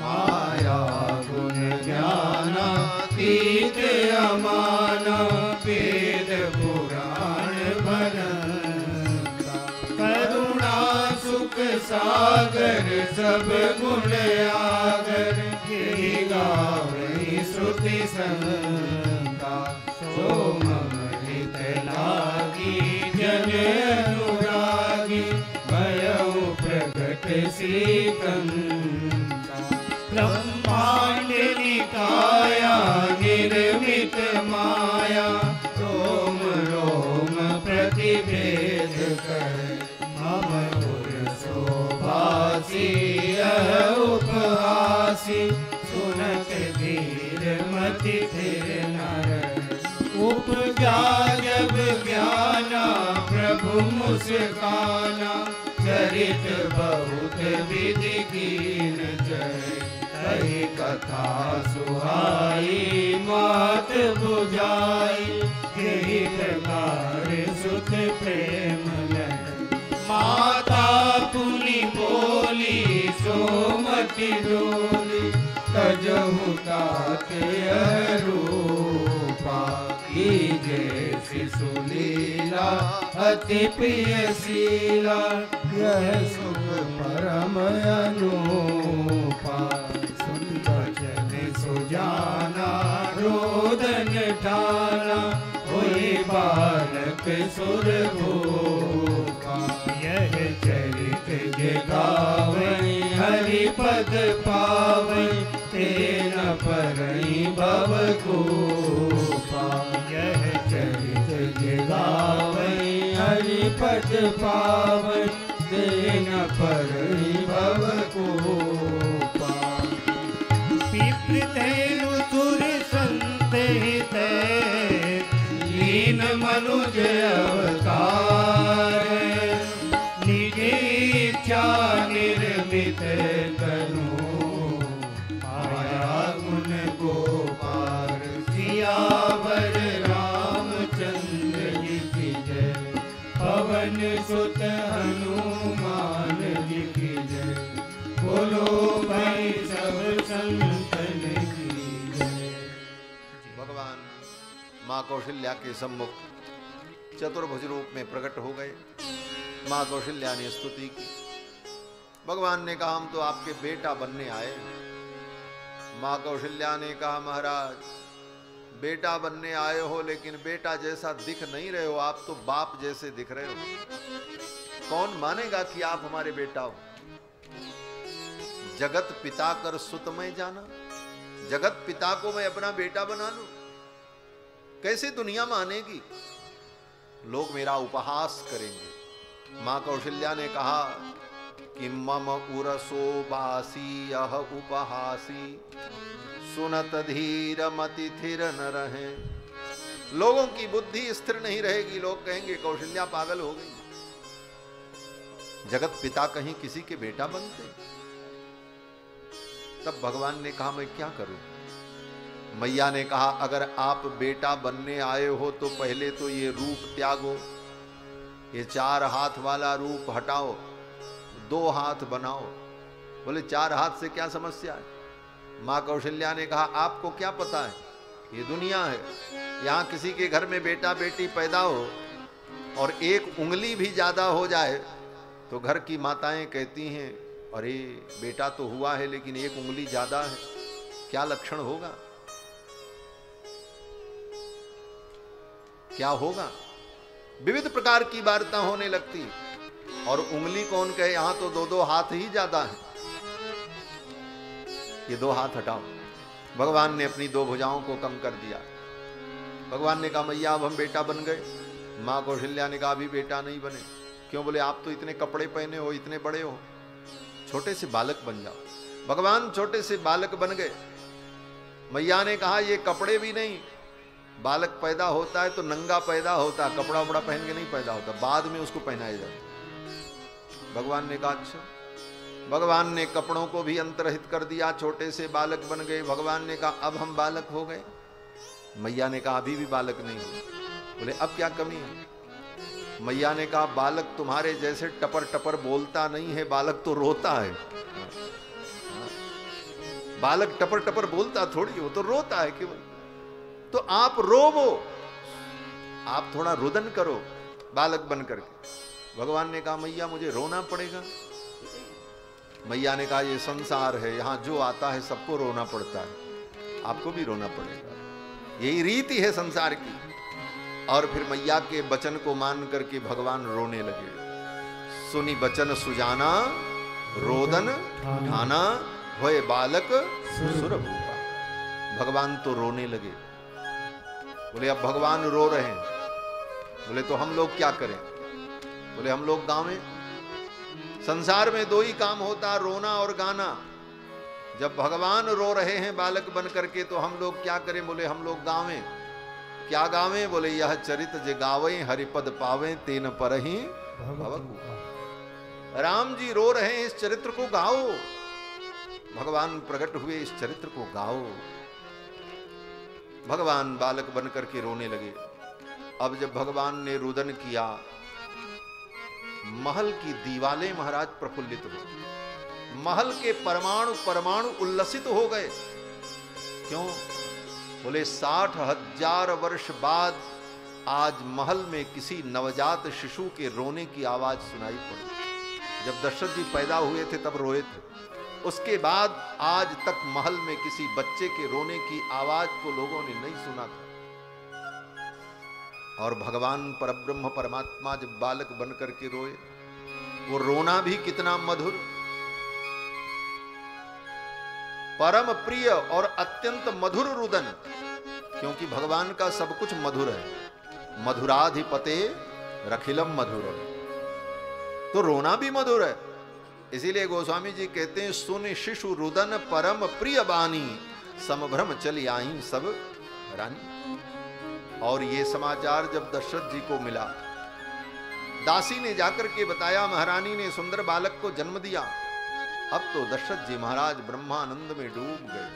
माया गुण ज्ञाना तीत अमाना, वेद पुराण बनंता। करुणा सुख सागर सब गुण आगर, यही गावई श्रुति संता। सोम हित लागी जन अनुरागी, भयउ प्रगट श्रीकंता। ब्रह्मांड निकाया निर्मित माया, रोम रोम प्रतिभेद कर। मम पुर शोभासी उपहासी, सुनत धीर मति थिर नर। उपजा जब ज्ञाना प्रभु मुस्काना, चरित बहुत विधि कीन जय। कही कथा सुहाई मात बुझाई, यही प्रकार सुत प्रेम लय। माता पुनि बोली सोमति डोली, तजहु तात रूपा। जैसी सुलीला अति प्रिय शीला, यह सुख परम अनूपा। सुन वचन सुजाना रोदन ठाना, होई बालक सुर भूपा। यह चरित जगावई हरिपद पावई, तेन परई भव कूपा। यह चरित जगावई हरिपद पावई, तेन परई भव कूपा। पितृतेनु सुर संत हित, लीन मनुज अवतार। निज इच्छा निर्मित तनु, आया गुण गोपार। सियावर रामचंद्र जी की जय, पवन सुत हनुमान जी की जय। बोलो भाई सब संतन की जय। भगवान माँ कौशल्या के सम्मुख चतुर्भुज रूप में प्रकट हो गए। माँ कौशल्या ने स्तुति की। भगवान ने कहा हम तो आपके बेटा बनने आए। माँ कौशल्या ने कहा महाराज बेटा बनने आए हो, लेकिन बेटा जैसा दिख नहीं रहे हो, आप तो बाप जैसे दिख रहे हो। कौन मानेगा कि आप हमारे बेटा हो? जगत पिता कर सुत मैं जाना, जगत पिता को मैं अपना बेटा बना लूं, कैसे दुनिया मानेगी? लोग मेरा उपहास करेंगे। मां कौशल्या ने कहा कि मम उरसो बासी यह उपहासी, सुनत धीर मति थिर न रहे। लोगों की बुद्धि स्थिर नहीं रहेगी, लोग कहेंगे कौशल्या पागल हो गई। जगत पिता कहीं किसी के बेटा बनते? तब भगवान ने कहा मैं क्या करूं? मैया ने कहा अगर आप बेटा बनने आए हो तो पहले तो ये रूप त्यागो, ये 4 हाथ वाला रूप हटाओ, 2 हाथ बनाओ। बोले 4 हाथ से क्या समस्या है? मां कौशल्या ने कहा आपको क्या पता है, ये दुनिया है, यहां किसी के घर में बेटा बेटी पैदा हो और 1 उंगली भी ज्यादा हो जाए तो घर की माताएं कहती हैं अरे बेटा तो हुआ है लेकिन 1 उंगली ज्यादा है, क्या लक्षण होगा, क्या होगा? विविध प्रकार की वार्ता होने लगती। और उंगली कौन कहे, यहां तो 2-2 हाथ ही ज्यादा है, ये 2 हाथ हटाओ। भगवान ने अपनी 2 भुजाओं को कम कर दिया। भगवान ने कहा मैया अब हम बेटा बन गए। मां कौशल्या ने कहा अभी बेटा नहीं बने। क्यों? बोले आप तो इतने कपड़े पहने हो, इतने बड़े हो, छोटे से बालक बन जाओ। भगवान छोटे से बालक बन गए। मैया ने कहा ये कपड़े भी नहीं, बालक पैदा होता है तो नंगा पैदा होता है, कपड़ा वपड़ा पहन के नहीं पैदा होता, बाद में उसको पहनाया जाता। भगवान ने कहा अच्छा। भगवान ने कपड़ों को भी अंतर्हित कर दिया, छोटे से बालक बन गए। भगवान ने कहा अब हम बालक हो गए। मैया ने कहा अभी भी बालक नहीं हो। बोले अब क्या कमी है? मैया ने कहा बालक तुम्हारे जैसे टपर टपर बोलता नहीं है, बालक तो रोता है। बालक टपर टपर बोलता थोड़ी, वो तो रोता है केवल। तो आप रोवो, आप थोड़ा रुदन करो बालक बन करके। भगवान ने कहा मैया मुझे रोना पड़ेगा। मैया ने कहा ये संसार है, यहां जो आता है सबको रोना पड़ता है, आपको भी रोना पड़ेगा, यही रीति है संसार की। और फिर मैया के वचन को मान करके भगवान रोने लगे। सुनी बचन सुजाना रोदन ठाना, होए बालक सुरभूपा। भगवान तो रोने लगे। बोले अब भगवान रो रहे हैं। बोले तो हम लोग क्या करें? बोले हम लोग गावें। संसार में दो ही काम होता, रोना और गाना। जब भगवान रो रहे हैं बालक बन करके तो हम लोग क्या करें? बोले हम लोग गावें। क्या गावें? बोले यह चरित जे गावें हरिपद पावें तेन परहि भवभूपा। राम जी रो रहे हैं, इस चरित्र को गाओ। भगवान प्रकट हुए, इस चरित्र को गाओ। भगवान बालक बन करके रोने लगे। अब जब भगवान ने रुदन किया, महल की दीवारें महाराज प्रफुल्लित हो, महल के परमाणु परमाणु उल्लसित हो गए। क्यों? बोले 60,000 वर्ष बाद आज महल में किसी नवजात शिशु के रोने की आवाज सुनाई पड़ी। जब दशरथ जी पैदा हुए थे तब रोए थे, उसके बाद आज तक महल में किसी बच्चे के रोने की आवाज को लोगों ने नहीं सुना था। और भगवान परब्रह्म परमात्मा जब बालक बन करके रोए, वो रोना भी कितना मधुर, परम प्रिय और अत्यंत मधुर रुदन। क्योंकि भगवान का सब कुछ मधुर है। मधुराधिपते रखिलम मधुर, तो रोना भी मधुर है। इसीलिए गोस्वामी जी कहते हैं सुन शिशु रुदन परम प्रिय बानी, समभ्रम चली आई सब रानी। और ये समाचार जब दशरथ जी को मिला, दासी ने जाकर के बताया महारानी ने सुंदर बालक को जन्म दिया। अब तो दशरथ जी महाराज ब्रह्मानंद में डूब गए।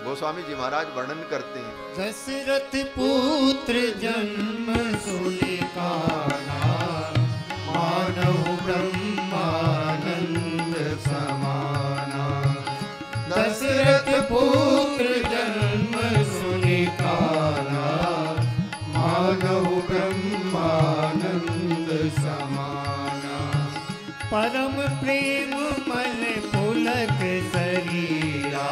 गोस्वामी जी महाराज वर्णन करते हैं, दशरथ पुत्र जन्म सुनि काना, मानव ब्रह्मानंद समाना। दशरथ पुत्र जन्म सुनि काना, मानव ब्रह्मानंद समाना। परम प्रेम मन पुलक शरीरा,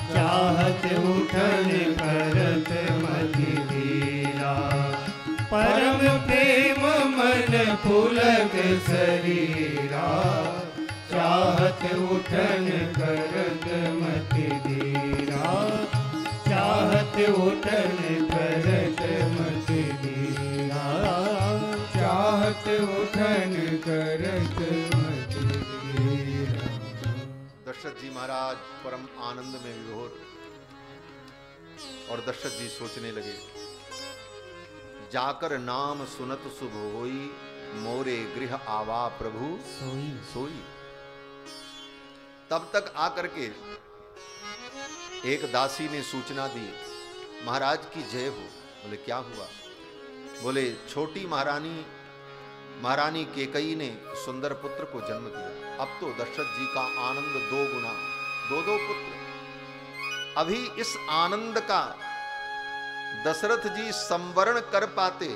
चाहत उठन करत मति धीरा। परम प्रेम मन पुलक शरीरा, चाहत उठन करत मति धीरा। चाहत उठन करत मति धीरा, चाहत उठन करत मति धीरा। दशरथ जी महाराज परम आनंद में विभोर। और दशरथ जी सोचने लगे, जाकर नाम सुनत शुभ होई, मोरे गृह आवा प्रभु सोई सोई। तब तक आकर के एक दासी ने सूचना दी, महाराज की जय हो। बोले क्या हुआ? बोले छोटी महारानी केकई ने सुंदर पुत्र को जन्म दिया। अब तो दशरथ जी का आनंद 2 गुना, 2 पुत्र। अभी इस आनंद का दशरथ जी संवरण कर पाते,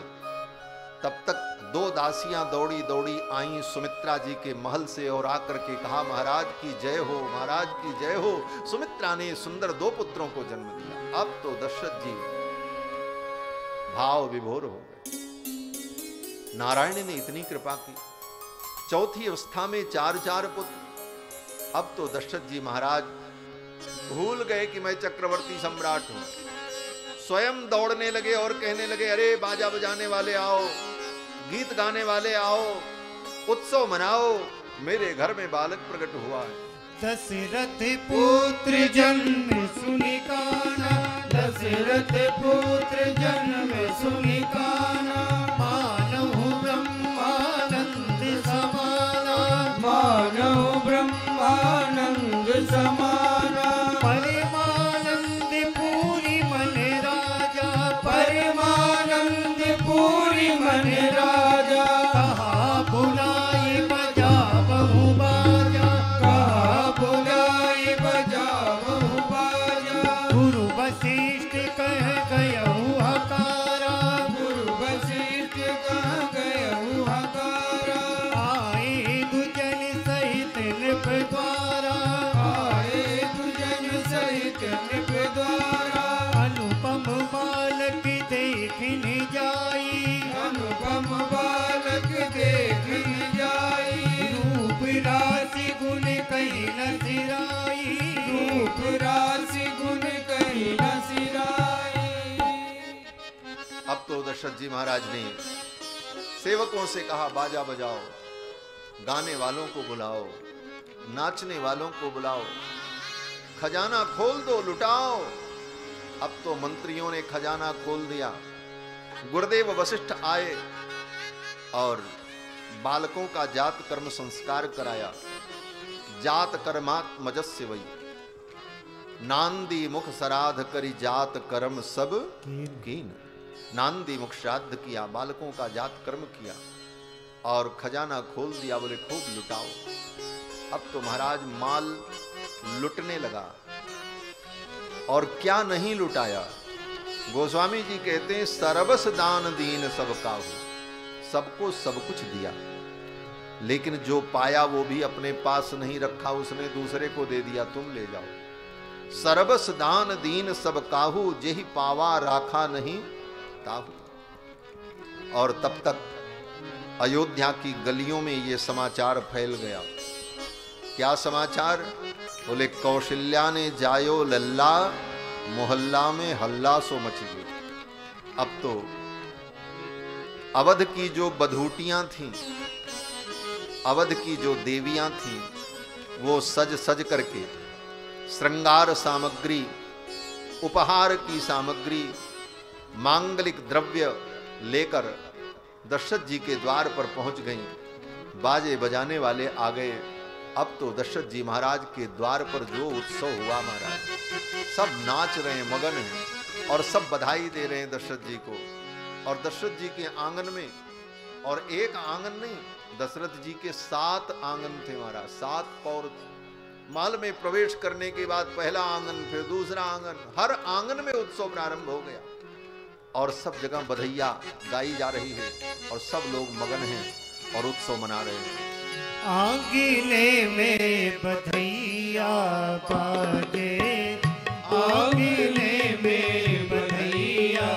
तब तक 2 दासियां दौड़ी दौड़ी आई सुमित्रा जी के महल से और आकर के कहा महाराज की जय हो, महाराज की जय हो। सुमित्रा ने सुंदर 2 पुत्रों को जन्म दिया। अब तो दशरथ जी भाव विभोर हो गए। नारायण ने इतनी कृपा की, चौथी अवस्था में 4 पुत्र। अब तो दशरथ जी महाराज भूल गए कि मैं चक्रवर्ती सम्राट हूं। स्वयं दौड़ने लगे और कहने लगे, अरे बाजा बजाने वाले आओ, गीत गाने वाले आओ, उत्सव मनाओ, मेरे घर में बालक प्रकट हुआ है। दशरथ पुत्र जन्म सुनि काना, दशरथ पुत्र जन्म सुनि काना। मानव ब्रह्मानंद समाना, मानव ब्रह्म के नृप द्वारा अनुपम बालक देखिन जाई अनुपम बालक देखिन जाई रूप राशि गुण कहीं न सिराई रूप राशि गुण कहीं न सिराई। अब तो दशरथ जी महाराज ने सेवकों से कहा बाजा बजाओ, गाने वालों को बुलाओ, नाचने वालों को बुलाओ, खजाना खोल दो, लुटाओ। अब तो मंत्रियों ने खजाना खोल दिया। गुरुदेव वशिष्ठ आए और बालकों का जात कर्म संस्कार कराया। जात कर्मात्मजस्य वही नांदी मुख श्राद्ध करी जात कर्म सब कीन। नांदी मुख श्राद्ध किया, बालकों का जात कर्म किया और खजाना खोल दिया। बोले खूब लुटाओ। अब तो महाराज माल लुटने लगा और क्या नहीं लुटाया। गोस्वामी जी कहते हैं सर्वस दान दीन सब काहू, सबको सब कुछ दिया, लेकिन जो पाया वो भी अपने पास नहीं रखा, उसने दूसरे को दे दिया, तुम ले जाओ। सर्वस दान दीन सब काहू, जेहि पावा राखा नहीं ताहू। और तब तक अयोध्या की गलियों में ये समाचार फैल गया। क्या समाचार? बोले कौशल्या ने जायो लल्ला, मोहल्ला में हल्ला सो मच गई। अब तो अवध की जो बधूटियां थीं, अवध की जो देवियां थीं, वो सज सज करके श्रृंगार सामग्री, उपहार की सामग्री, मांगलिक द्रव्य लेकर दशरथ जी के द्वार पर पहुंच गईं। बाजे बजाने वाले आ गए। अब तो दशरथ जी महाराज के द्वार पर जो उत्सव हुआ महाराज, सब नाच रहे हैं, मगन हैं और सब बधाई दे रहे हैं दशरथ जी को। और दशरथ जी के आंगन में, और एक आंगन नहीं, दशरथ जी के 7 आंगन थे महाराज, 7 पौर थे। महल में प्रवेश करने के बाद पहला आंगन, फिर दूसरा आंगन, हर आंगन में उत्सव प्रारंभ हो गया और सब जगह बधैया गाई जा रही है और सब लोग मगन हैं और उत्सव मना रहे हैं। आंगने में बधैया बाजे, आंगने में बधैया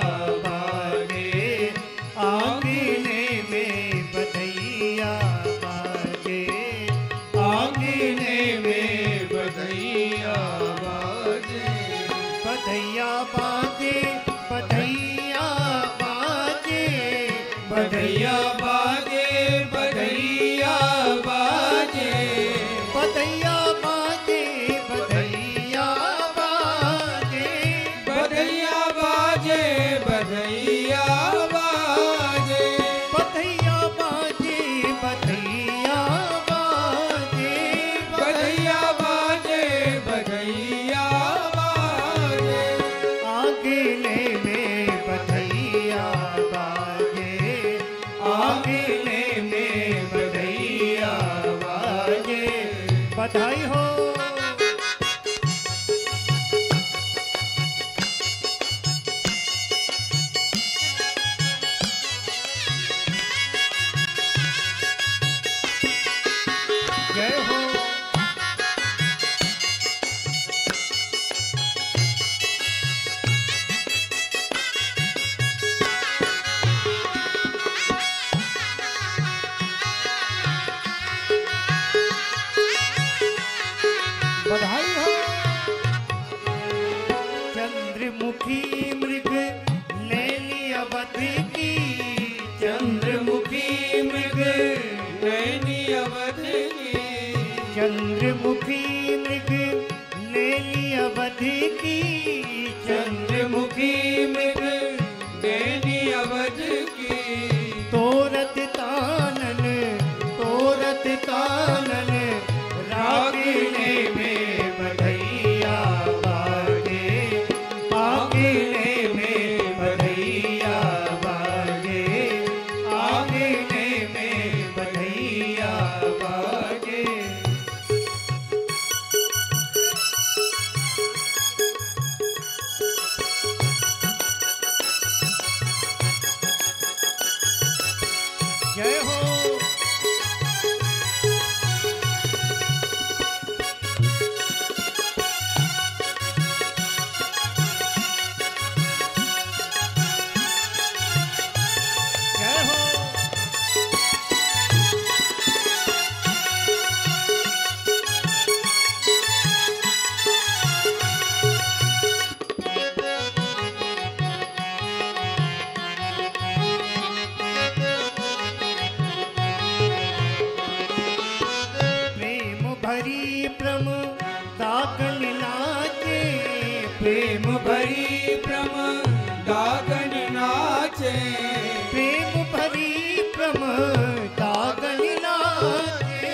बाजे, आंगने में बधैया बाजे, आंगने में बधैया बाजे, बधैया बाजे, बधैया बाजे, बधैया बाजे, बधैया बाजे, बधैया बाजे, बधैया बाजे, बधैया बाजे, बधैया बाजे, बधैया बाजे, बधैया बाजे, बधैया बाजे, बधैया बाजे, आंगने में बधैया बाजे, आंगने में बधैया बाजे। बधाई हो। जय हो। बधाई हो। चंद्रमुखी मृग ले लिया अवध की, चंद्रमुखी मृग नैनी अवध की, चंद्रमुखी मृग ले लिया अवध की, चंद्रमुखी मृग नैनी अवध की, तोरत तानन, तोरत तानन, रागिने में बधैया बाजे, आगिने में बधैया बाजे, आगिने में बधैया बाजे। प्रेम भरी प्रमदागन नाचे, प्रेम भरी प्रमदागन नाचे,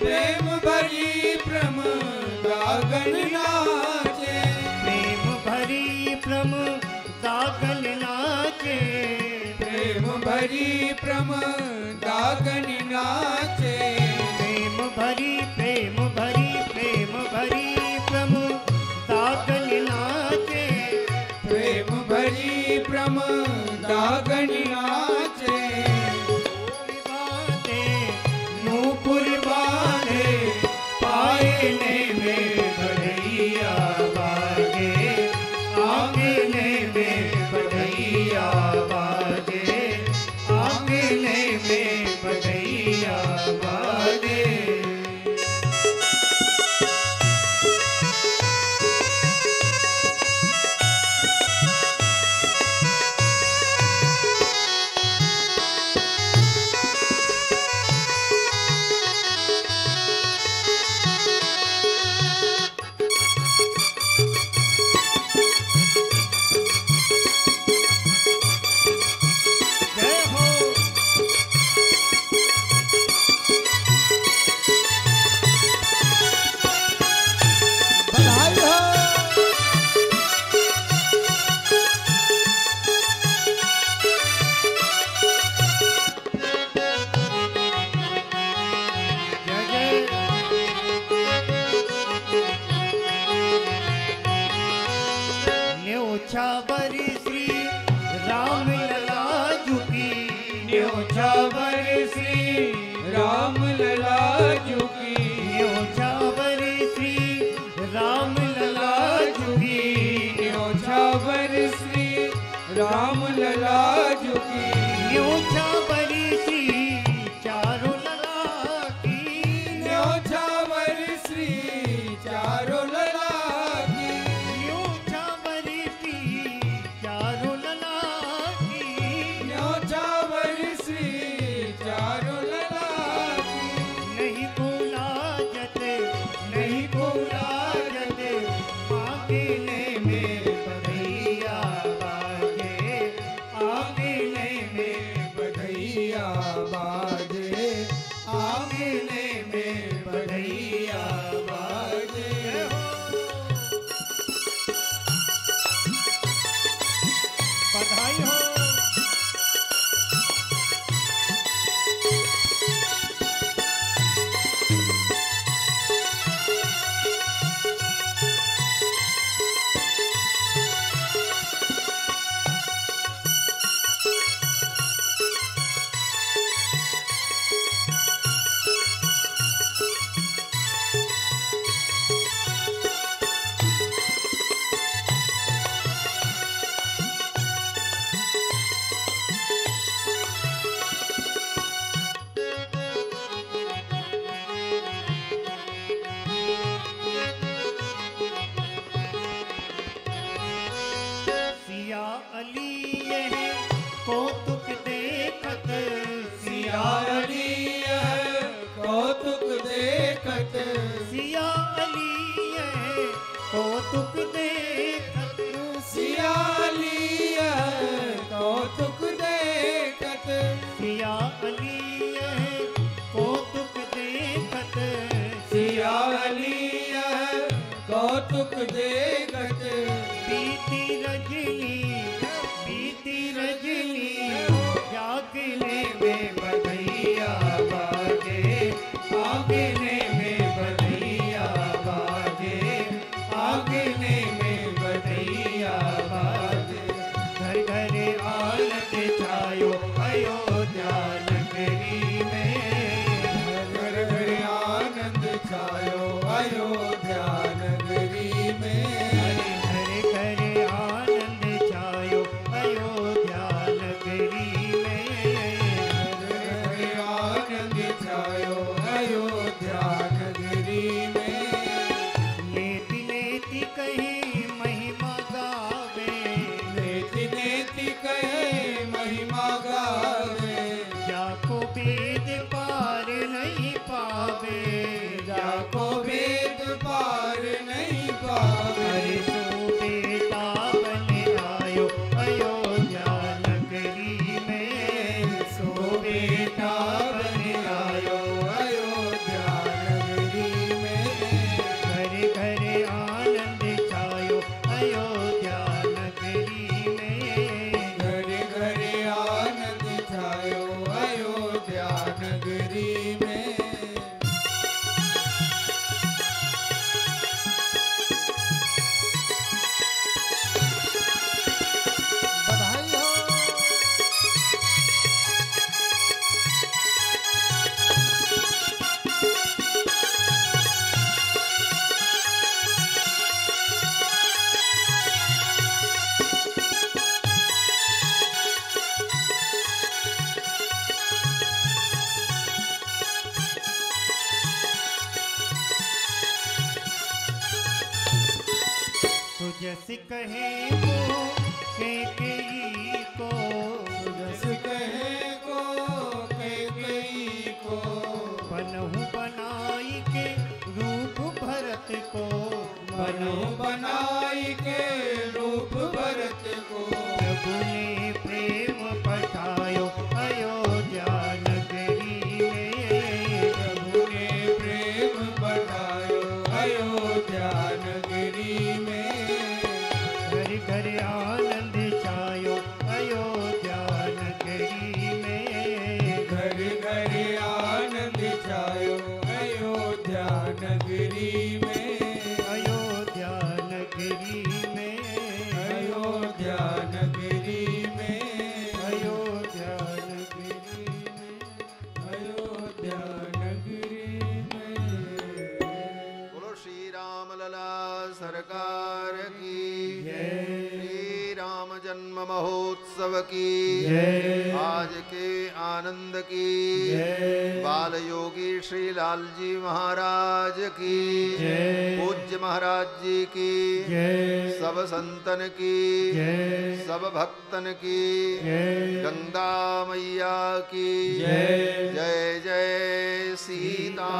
प्रेम भरी प्रमदागन नाचे, प्रेम भरी प्रमदागन नाचे, प्रेम भरी प्रमदागन नाचे, प्रेम भरी प्रमदागन नाचे, प्रेम भरी प्रमदागन नाचे, बांधे नूपुर बांधे पायने में बढ़ैया बाजे, आंगने में बढ़ैया बाजे, आंगने में बढ़ैया बाजे। न्योछावर श्री राम लला झुकी, न्योछावर श्री राम लला झुकी, न्योछावर श्री राम लला झुकी, न्योछावर श्री राम लला झुकी, न्योछावर श्री चारों लला की, न्योछावर श्री चारों लला की, न्योछावर श्री चारों लला की, न्योछावर श्री चारों लला की, नहीं भूला जते, नहीं भूला जते, आंगने में बढ़ैया बाजे, आंगने में बढ़ैया बाजे, आंगने में बढ़ैया बाजे। बधाई हो। सिया अली यह कौतुक देखत, सिया अली है कौतुक देखत, सिया अली यह कौतुक देखत, सिया अली है कौतुक देखत, सिया अली यह कौतुक देखत, सिया अली है कौतुक देखत, बीती रजनी, बीती रजनी, जागने में बढ़ैया बाजे, आंगने में बढ़ैया बाजे, आंगने में बढ़ैया बाजे। घर घर आनंद छायो अयोध्या नगरी में, घर घर आनंद छायो अयोध्या नगरी में, कहे को कैकेयी को, जस कहे को कैकेयी को, बनहु बनाई के रूप भरत को, बनो बनाई के रूप भरत को, प्रभु ने प्रेम पठायो अयोध्या नगरी में, प्रभु ने प्रेम बढ़ायो अयोध्या नगरी में, घर घर आनंद छायो अयोध्या नगरी में, घर घर आनंद छायो अयोध्या नगरी में, अयोध्या नगरी में, अयोध्या नगरी में, अयोध्या नगरी में। अयोध्या नगरी में। बोलो श्री राम लला सरकार की जय। श्री राम जन्म महोत्सव की जय। आज के आनंद की जय। बाल योगी श्री लाल जी महाराज की जय। पूज्य महाराज जी की जय। सब संतन की जय। सब भक्तन की जय। गंगा मैया की जय। जय जय सीता